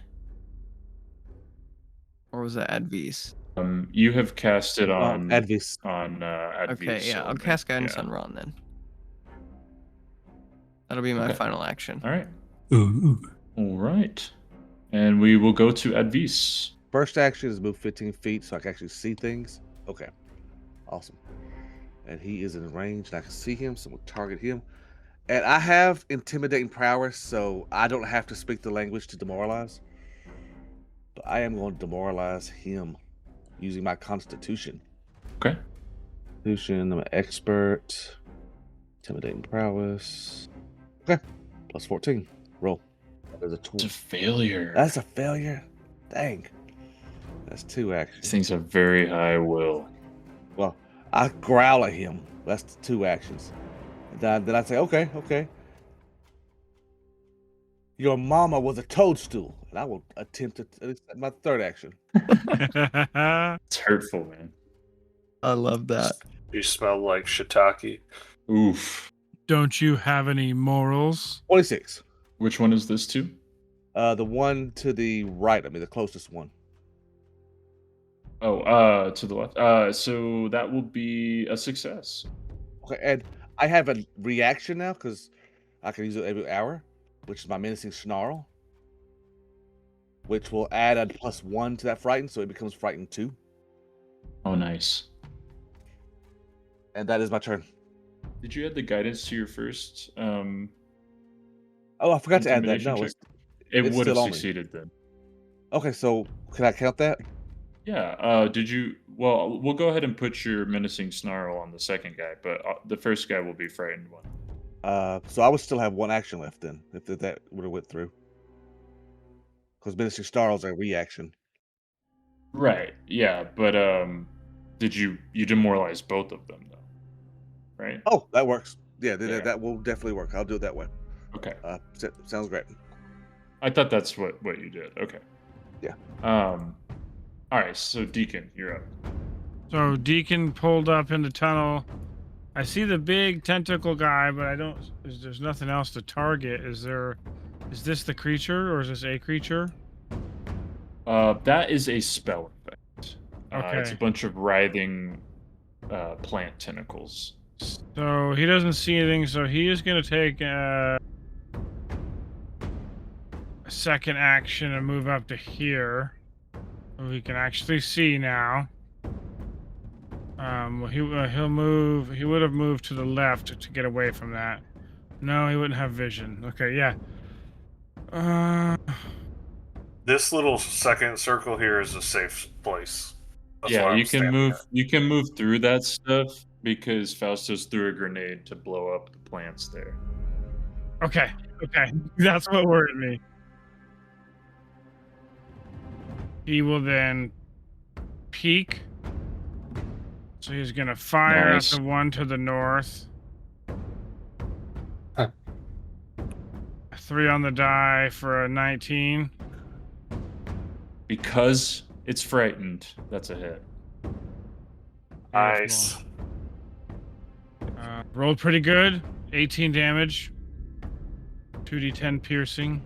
Or was that Advice? You have cast it on Advice. Advice. Okay, yeah, I'll cast guidance on Ron then. That'll be my final action. All right. Ooh. All right. And we will go to Advice. First action is move 15 feet so I can actually see things. Okay. Awesome. And he is in range and I can see him, so we'll target him. And I have intimidating prowess, so I don't have to speak the language to demoralize. But I am going to demoralize him using my constitution. Okay. Constitution, I'm an expert. Intimidating prowess. Okay. Plus 14. Roll. There's a It's a failure. That's a failure. Dang. That's 2 actions. These things have very high will. Well, I growl at him. That's 2 actions. And then I say, okay. Your mama was a toadstool. And I will attempt to my 3rd action. It's hurtful, man. I love that. You smell like shiitake. Oof. Don't you have any morals? 26. Which one is this to? The one to the right. I mean, the closest one. Oh, to the left. So that will be a success. Okay, and I have a reaction now because I can use it every hour, which is my menacing snarl, which will add a +1 to that frighten, so it becomes frightened 2. Oh, nice. And that is my turn. Did you add the guidance to your first? Oh, I forgot to add that. Intimidation No, check? It it's would have still on me. succeeded then. Okay, so can I count that? Yeah. Did you? Well, we'll go ahead and put your menacing snarl on the second guy, but the first guy will be frightened one. So I would still have one action left then, if that would have went through. Because Ministry Snarl's a reaction. Right. Yeah, but did you demoralize both of them though? Right. Oh, that works. Yeah, Yeah. that will definitely work. I'll do it that way. Okay. Sounds great. I thought that's what you did. Okay. Yeah. All right. So Deacon, you're up. So Deacon pulled up in the tunnel. I see the big tentacle guy, but I don't. There's nothing else to target. Is this the creature, or is this a creature? That is a spell effect. It's Okay. a bunch of writhing plant tentacles. So he doesn't see anything. So he is going to take a second action and move up to here. So he can actually see now. He'll move. He would have moved to the left to get away from that. No, he wouldn't have vision. Okay, yeah. This little second circle here is a safe place. That's why Yeah, I'm you can standing move. here. You can move through that stuff because Faustus threw a grenade to blow up the plants there. Okay. That's what worried me. He will then peek. So he's gonna fire Nice. at the one to the north. Huh. 3 on the die for a 19. Because it's frightened. That's a hit. Nice. Rolled pretty good. 18 damage. 2d10 piercing.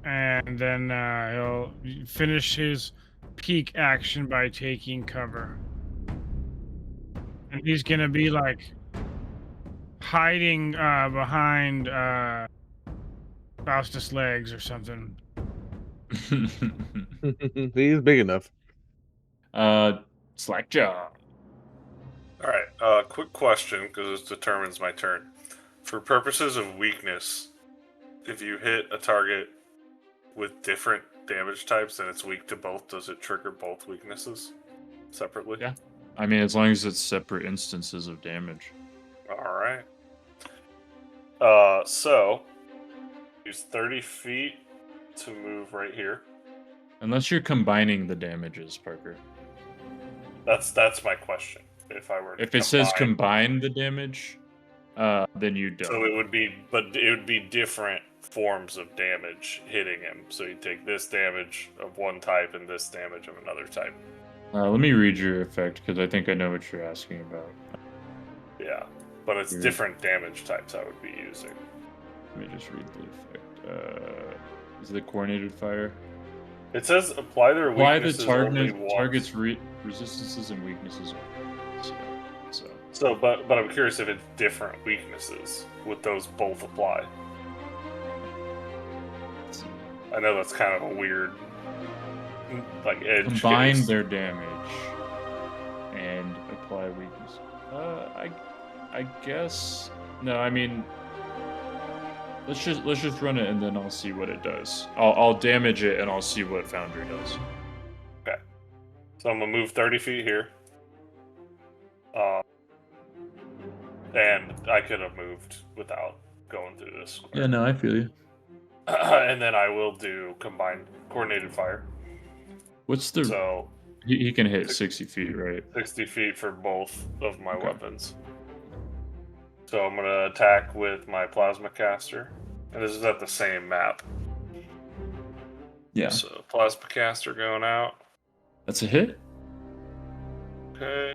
And then he'll finish his peak action by taking cover. And he's gonna be like hiding behind Faustus' legs or something. He is big enough. Slackjaw. All right. Quick question, because it determines my turn. For purposes of weakness, if you hit a target with different damage types and it's weak to both, does it trigger both weaknesses separately? Yeah. I mean, as long as it's separate instances of damage. All right. So use 30 feet to move right here. Unless you're combining the damages, Parker. That's my question. If I were to If it says combine- combine the damage, then you don't. So it would be different forms of damage hitting him. So you take this damage of one type and this damage of another type. Let me read your effect because I think I know what you're asking about. Yeah, but it's Yeah. different damage types I would be using. Let me just read the effect. Is it coordinated fire? It says apply their Apply the weaknesses only target once. target's resistances and weaknesses. So, but I'm curious if it's different weaknesses. Would those both apply? I know that's kind of a weird, like edge Combine case. their damage and apply weakness. I guess no. I mean, let's just run it and then I'll see what it does. I'll damage it and I'll see what Foundry does. Okay. So I'm gonna move 30 feet here. And I could have moved without going through this square. Yeah, no, I feel you. And then I will do combined coordinated fire. What's the? So He can hit 60 feet, right? 60 feet for both of my Okay. weapons. So I'm gonna attack with my plasma caster, and this is at the same map. Yeah, So plasma caster going out. that's a hit. Okay.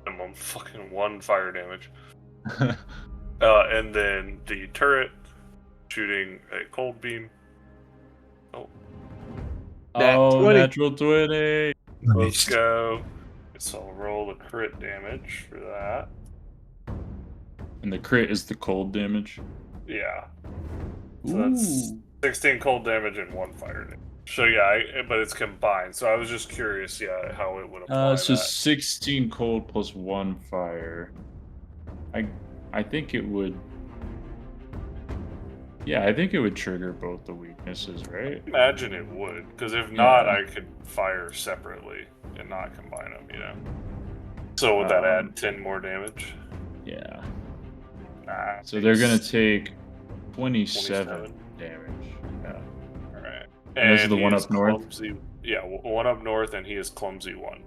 Minimum fucking 1 fire damage. And then the turret shooting a cold beam. Nat Oh, 20. natural 20. Let's go. So I'll roll the crit damage for that. And the crit is the cold damage. Yeah. So that's 16 cold damage and 1 fire damage. So yeah, but it's combined. So I was just curious, yeah, how it would apply. So that. 16 cold plus 1 fire. I think it would. Yeah, I think it would trigger both the weaknesses, right? Imagine it would, because if not, Yeah. I could fire separately and not combine them, you know? So would that add 10 more damage? Yeah. Nah. So they're gonna it's take 27 27. damage. Yeah. Alright. And this is the he one is up north? Clumsy. Yeah, one up north, and he is clumsy 1.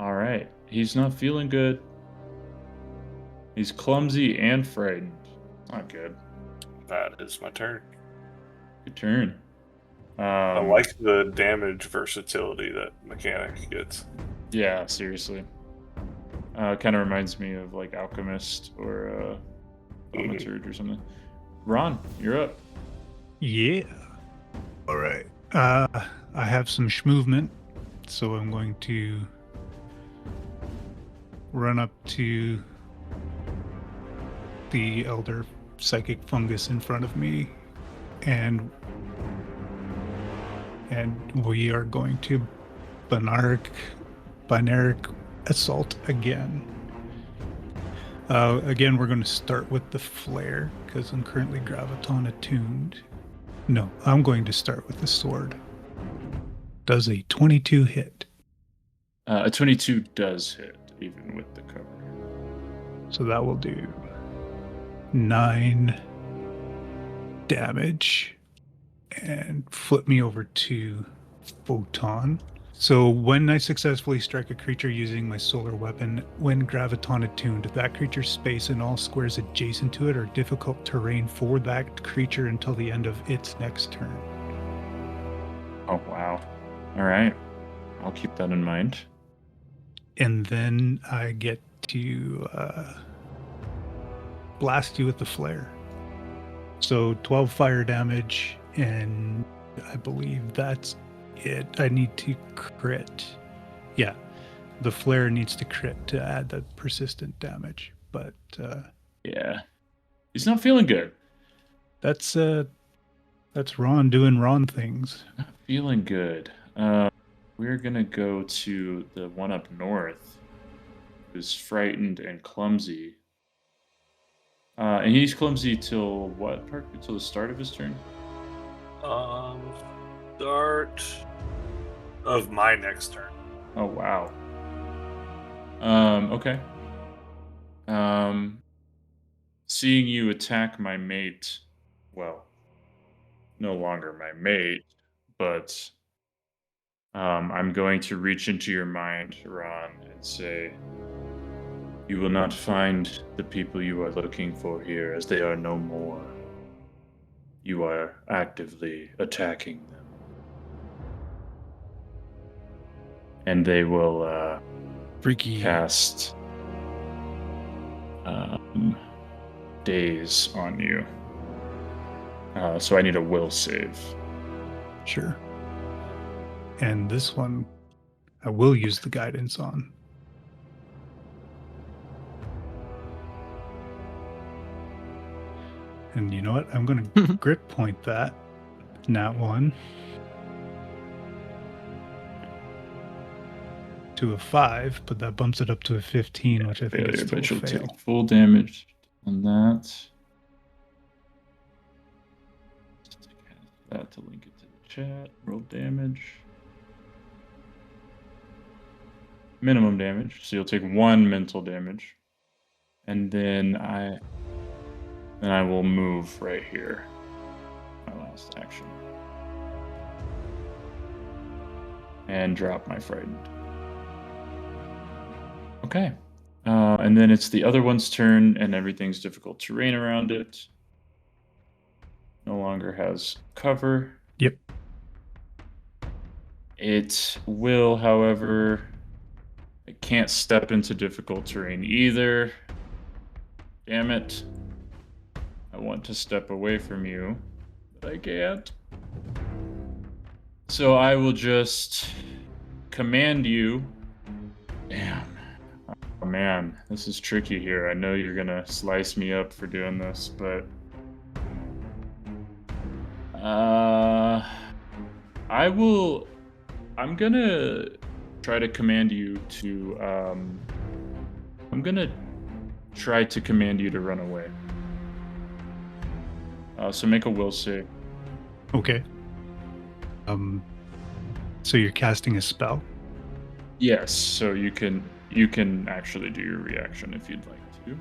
All right. He's not feeling good. He's clumsy and frightened. Not good. That is my turn. Good turn. I like the damage versatility that mechanic gets. Yeah, seriously. Kind of reminds me of like Alchemist or Thaumaturge or something. Ron, you're up. Yeah. All right. I have some movement, so I'm going to run up to the elder psychic fungus in front of me, and we are going to binaric assault again. Again, we're going to start with the flare because I'm currently graviton attuned. No, I'm going to start with the sword. Does a 22 hit? A 22 does hit, even with the cover. So that will do 9 damage and flip me over to Photon. So when I successfully strike a creature using my solar weapon, when graviton attuned, that creature's space and all squares adjacent to it are difficult terrain for that creature until the end of its next turn. Oh, wow. All right. I'll keep that in mind. And then I get to blast you with the flare. So 12 fire damage, and I believe that's it. I need to crit. Yeah, the flare needs to crit to add the persistent damage. But Yeah. He's not feeling good. that's Ron doing Ron things. Not feeling good. We're going to go to the one up north, who's frightened and clumsy. And he's clumsy till what, Parker? Till the start of his turn? Start of my next turn. Oh, wow. Okay. Seeing you attack my mate, well, no longer my mate, but I'm going to reach into your mind, Ron, and say, you will not find the people you are looking for here, as they are no more. You are actively attacking them. And they will Freaky. cast daze on you. So I need a will save. Sure. And this one, I will use the guidance on. And you know what? I'm going to grip point that. Nat 1. To a 5, but that bumps it up to a 15, which I think is Failure, still but a you'll fail. take full damage on that. Just to cast that to link it to the chat. Roll damage. Minimum damage, so you'll take 1 mental damage. And then I will move right here. My last action. And drop my frightened. Okay. And then it's the other one's turn, and everything's difficult terrain around it. No longer has cover. Yep. It will, however, it can't step into difficult terrain either. Damn it. I want to step away from you, but I can't. So I will just command you. Damn. Oh man, this is tricky here. I know you're gonna slice me up for doing this, but I'm gonna try to command you to run away. So make a will save. Okay. So you're casting a spell? Yes, so you can actually do your reaction if you'd like to.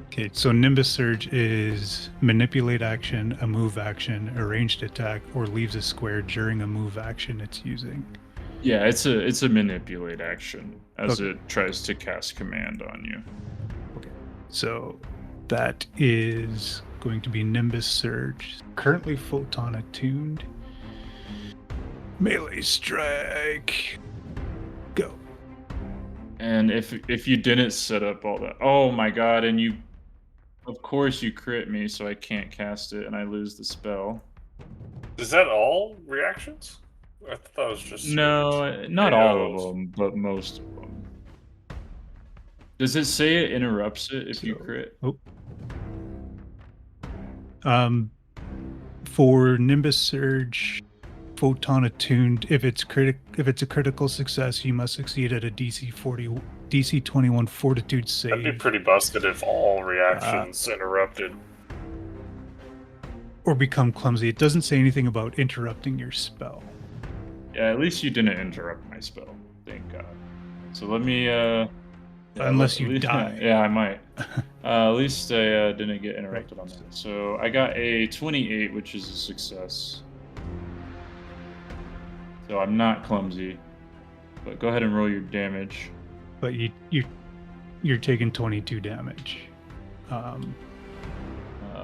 Okay, so Nimbus Surge is manipulate action, a move action, a ranged attack, or leaves a square during a move action it's using. Yeah, it's a manipulate action as Okay. it tries to cast command on you. So that is going to be Nimbus Surge. Currently photon attuned. Melee strike. Go. And if you didn't set up all that, oh my god! And you, of course, you crit me, so I can't cast it, and I lose the spell. Is that all reactions? I thought that was just No, not all of KOs. them, but most of them. Does it say it interrupts it if you So- crit? For Nimbus Surge, photon attuned, if it's a critical success, you must succeed at a DC 21 Fortitude That'd be save, pretty busted if all reactions interrupted. or become clumsy. It doesn't say anything about interrupting your spell. Yeah, at least you didn't interrupt my spell. Thank God. So let me. Unless you die. Yeah, I might. At least I didn't get interrupted on that. So I got a 28, which is a success. So I'm not clumsy. But go ahead and roll your damage. But you're taking 22 damage.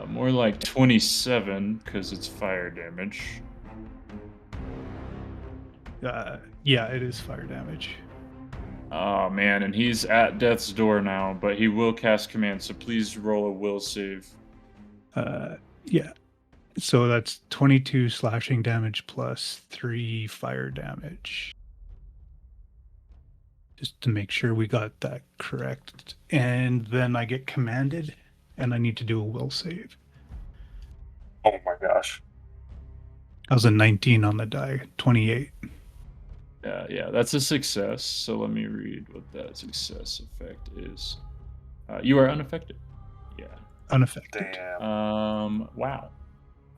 More like 27 because it's fire damage. Yeah, it is fire damage. Oh man, and he's at death's door now, but he will cast command. So please roll a will save. Yeah. So that's 22 slashing damage plus 3 fire damage. Just to make sure we got that correct. And then I get commanded, and I need to do a will save. Oh my gosh. That was a 19 on the die, 28. Yeah, that's a success. So let me read what that success effect is. You are unaffected. Yeah. Unaffected. Damn. Wow.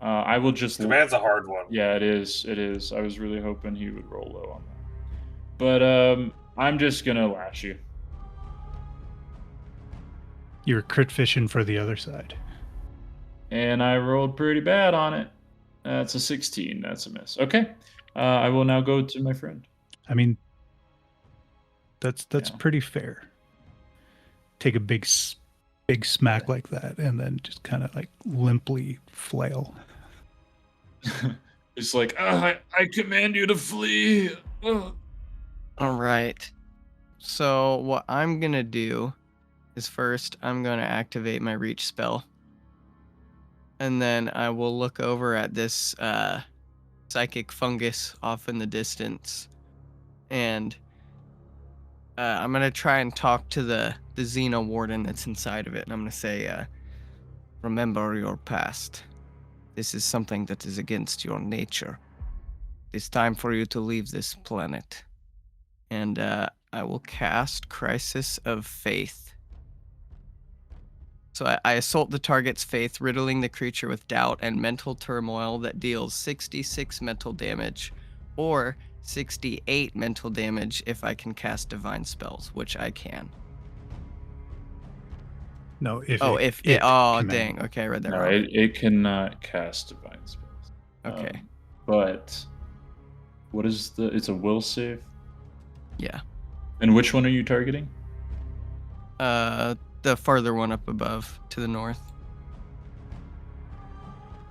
I will just. Command's a hard one. Yeah, it is. It is. I was really hoping he would roll low on that. But I'm just gonna lash you. You're crit fishing for the other side. And I rolled pretty bad on it. That's a 16. That's a miss. Okay. I will now go to my friend. I mean, that's Yeah. pretty fair. Take a big smack like that, and then just kind of like limply flail. It's like, I command you to flee. Ugh. All right. So what I'm gonna do is first I'm gonna activate my reach spell, and then I will look over at this psychic fungus off in the distance, and I'm gonna try and talk to the Xeno Warden that's inside of it, and I'm gonna say, remember your past. This is something that is against your nature. It's time for you to leave this planet. And I will cast Crisis of Faith. So I assault the target's faith, riddling the creature with doubt and mental turmoil that deals 66 mental damage, or 68 mental damage if I can cast divine spells, which I can. No, if Oh, it dang. command. Okay, I read that No, wrong. it cannot cast divine spells. Okay. But what is it's a will save? Yeah. And which one are you targeting? The farther one up above to the north.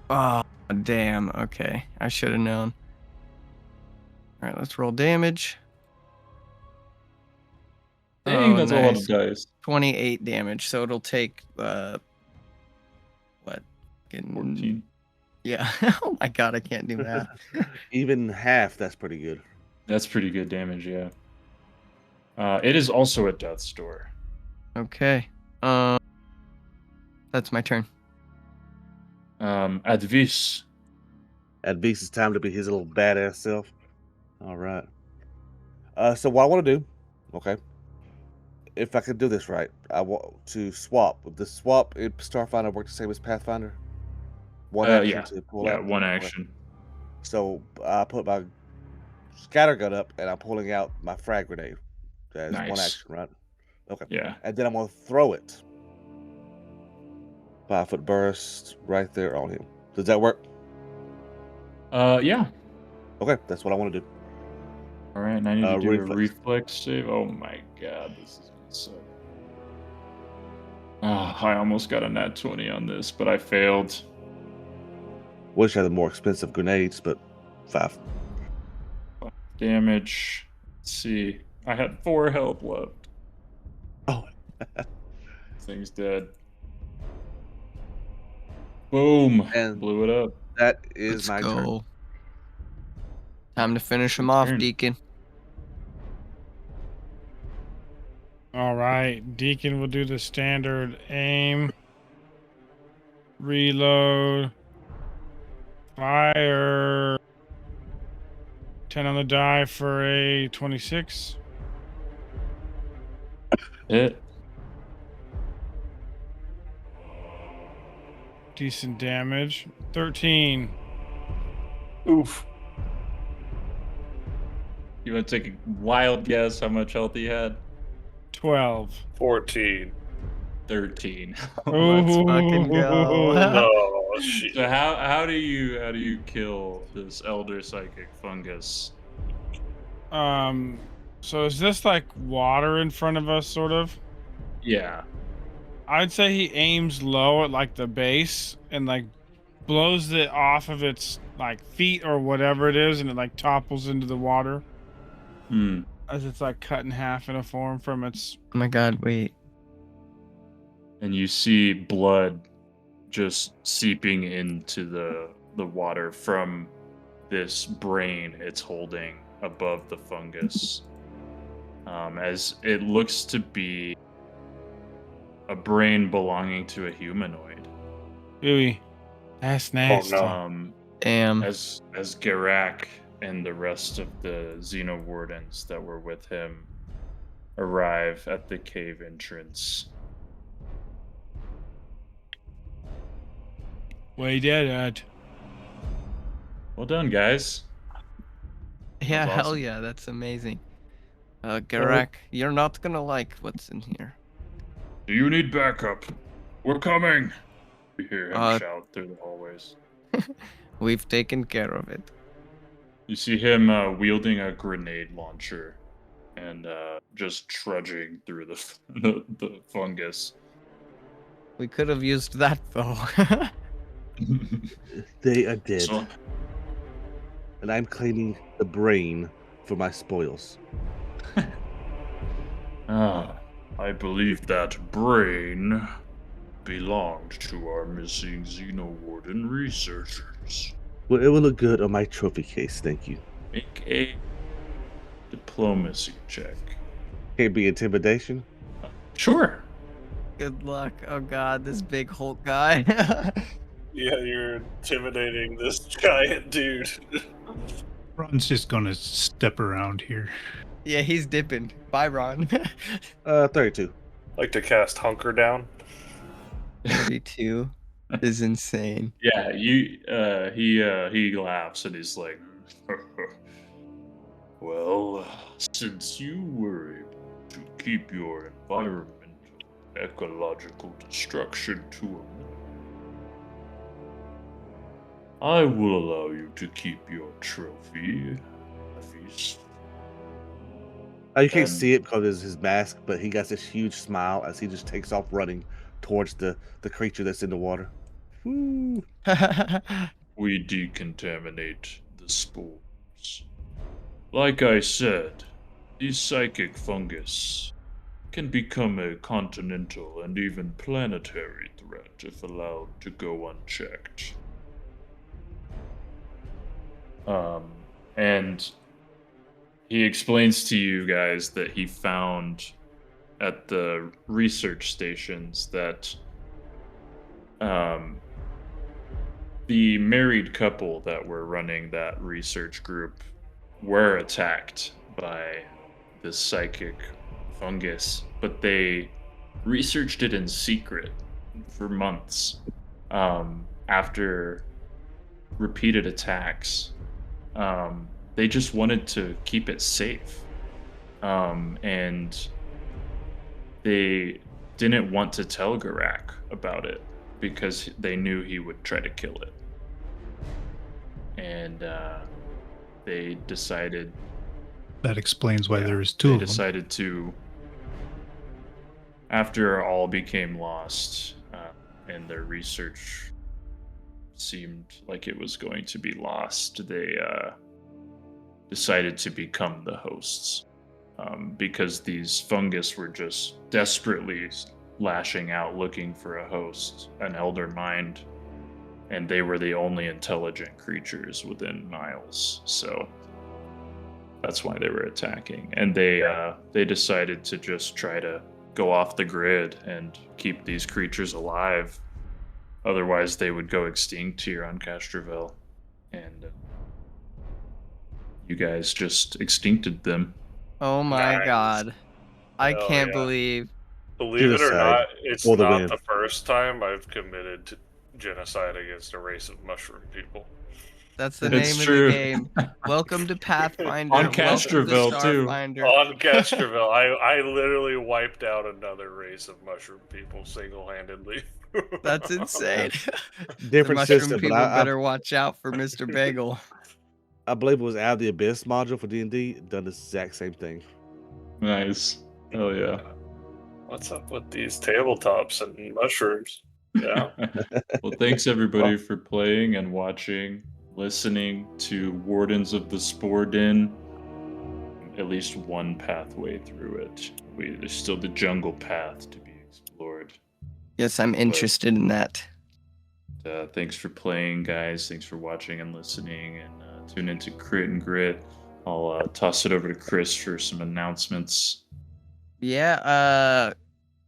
Oh, damn. Okay. I should have known. All right, let's roll damage. Dang, Oh, that's a lot nice. of dice. 28 damage. So it'll take what? 14. Yeah. Oh my god, I can't do math. Even half, that's pretty good. That's pretty good damage, yeah. It is also at death's door. Okay. That's my turn. Advis. Advice, it's time to be his little badass self. All right. So what I want to do, okay, if I could do this right, I want to swap. Would the swap in Starfinder work the same as Pathfinder? One action Yeah. to pull Yeah, out. one Okay. action. So I put my scatter gun up, and I'm pulling out my frag grenade. That's one Nice. action, right? Okay. Yeah. And then I'm gonna throw it. 5-foot burst right there on him. Does that work? Yeah. Okay, that's what I want to do. All right, and I need to do a Reflex. reflex save. Oh my god, this is gonna suck. I almost got a nat 20 on this, but I failed. Wish I had the more expensive grenades, but 5. Damage. Let's see. I had 4 health left. Oh, Thing's dead. Boom. And Blew it up. that is Let's my go. turn. Time to finish him Your off, turn. Deacon. All right, Deacon will do the standard aim, reload, fire. 10 on the die for a 26. Hit. Decent damage. 13. Oof. You want to take a wild guess how much health he had? 12. 14. 13. Let's fucking go. Oh shit. So how do you kill this elder psychic fungus? So is this like water in front of us, sort of? Yeah. I'd say he aims low at like the base and like blows it off of its like feet or whatever it is, and it like topples into the water Hmm. as it's like cut in half in a form from its. Oh my god, wait. And you see blood just seeping into the water from this brain it's holding above the fungus. As it looks to be a brain belonging to a humanoid. Ooey, that's nasty. no. Damn. As Garak and the rest of the Xeno Wardens that were with him arrive at the cave entrance. Way dead at. Well done, guys. Yeah, was hell awesome. yeah, that's amazing. Garak, you're not gonna like what's in here. Do you need backup? We're coming! You hear him Uh, shout through the hallways. We've taken care of it. You see him wielding a grenade launcher and just trudging through the fungus. We could have used that though. They are dead. So, And I'm claiming the brain for my spoils. I believe that brain belonged to our missing Xeno Warden researchers. Well, it will look good on my trophy case, thank you. Make a diplomacy check. Can't be intimidation. Sure. Good luck. Oh god, this big Hulk guy. Yeah, you're intimidating this giant dude. Ron's just gonna step around here. Yeah, he's dipping. Bye, Ron. 32. Like to cast Hunker Down. 32 is insane. Yeah, he laughs and he's like, well, since you were able to keep your environmental ecological destruction to a minimum, I will allow you to keep your trophy. Feast. You can't And- see it because it's his mask, but he got this huge smile as he just takes off running towards the creature that's in the water. Woo. We decontaminate the spores. Like I said, the psychic fungus can become a continental and even planetary threat if allowed to go unchecked. And he explains to you guys that he found at the research stations that the married couple that were running that research group were attacked by this psychic fungus, but they researched it in secret for months. after repeated attacks, they just wanted to keep it safe. And they didn't want to tell Garak about it because they knew he would try to kill it. And they decided That explains why there was two of them. decided to, after all became lost and their research seemed like it was going to be lost, they decided to become the hosts because these fungus were just desperately lashing out looking for a host, an elder mind, and they were the only intelligent creatures within miles. So that's why they were attacking, and they decided to just try to go off the grid and keep these creatures alive. Otherwise, they would go extinct here on Castroville, and you guys just extincted them. Oh my Nice. god. I Hell can't yeah. believe. Believe it or Genocide not, it's for the not win. the first time I've committed to genocide against a race of mushroom people. That's the It's name of true. the game. Welcome to Pathfinder. On Welcome to Castroville, too. Starfinder. On Castroville, I literally wiped out another race of mushroom people single-handedly. That's insane. The Different mushroom system, but people I better watch out for Mr. Bagel. believe it was Out of the Abyss module for D&D done the exact same thing. Nice. Hell yeah. What's up with these tabletops and mushrooms? Yeah. Well, thanks everybody for playing and watching, listening to Wardens of the Spore Den. At least one pathway through it. There's still the jungle path to be explored. Yes, I'm interested in that. Thanks for playing, guys. Thanks for watching and listening. And tune into Crit and Grit. I'll toss it over to Chris for some announcements. Yeah,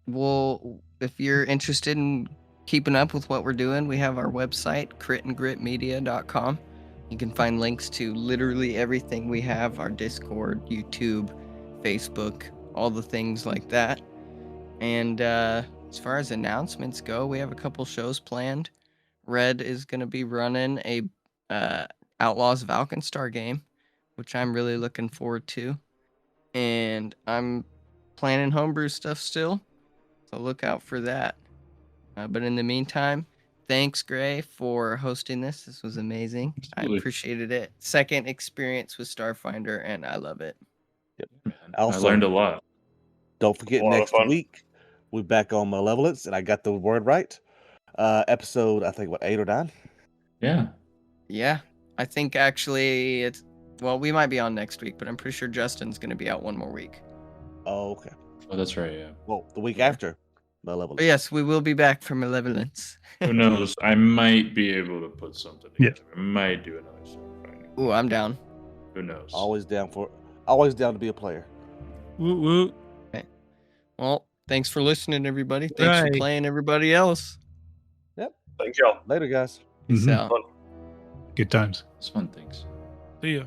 well, if you're interested in keeping up with what we're doing, we have our website, critandgritmedia.com. You can find links to literally everything we have, our Discord, YouTube, Facebook, all the things like that. And as far as announcements go, we have a couple shows planned. Red is going to be running a Outlaws of Alkenstar game, which I'm really looking forward to. And I'm planning homebrew stuff still, so look out for that. But in the meantime, thanks, Gray, for hosting this. This was amazing. Absolutely. I appreciated it. Second experience with Starfinder, and I love it. Man, Also- I learned a lot. Don't forget, A lot of next fun. week we're back on Malevolence, and I got the word right. Episode, I think, 8 or 9? Yeah. Yeah, I think actually it's, well, we might be on next week, but I'm pretty sure Justin's going to be out one more week. Oh, okay. Oh, that's right. Yeah. Well, the week Yeah. after Malevolence. But yes, we will be back for Malevolence. Who knows? I might be able to put something Yeah. together. I might do another Starfinder. Ooh, I'm down. Who knows? Always down to be a player. Woot woot. Well, thanks for listening, everybody. Thanks Right. for playing, everybody else. Thank y'all. Later, guys. Peace Mhm. out. Good times. It's fun things. See ya.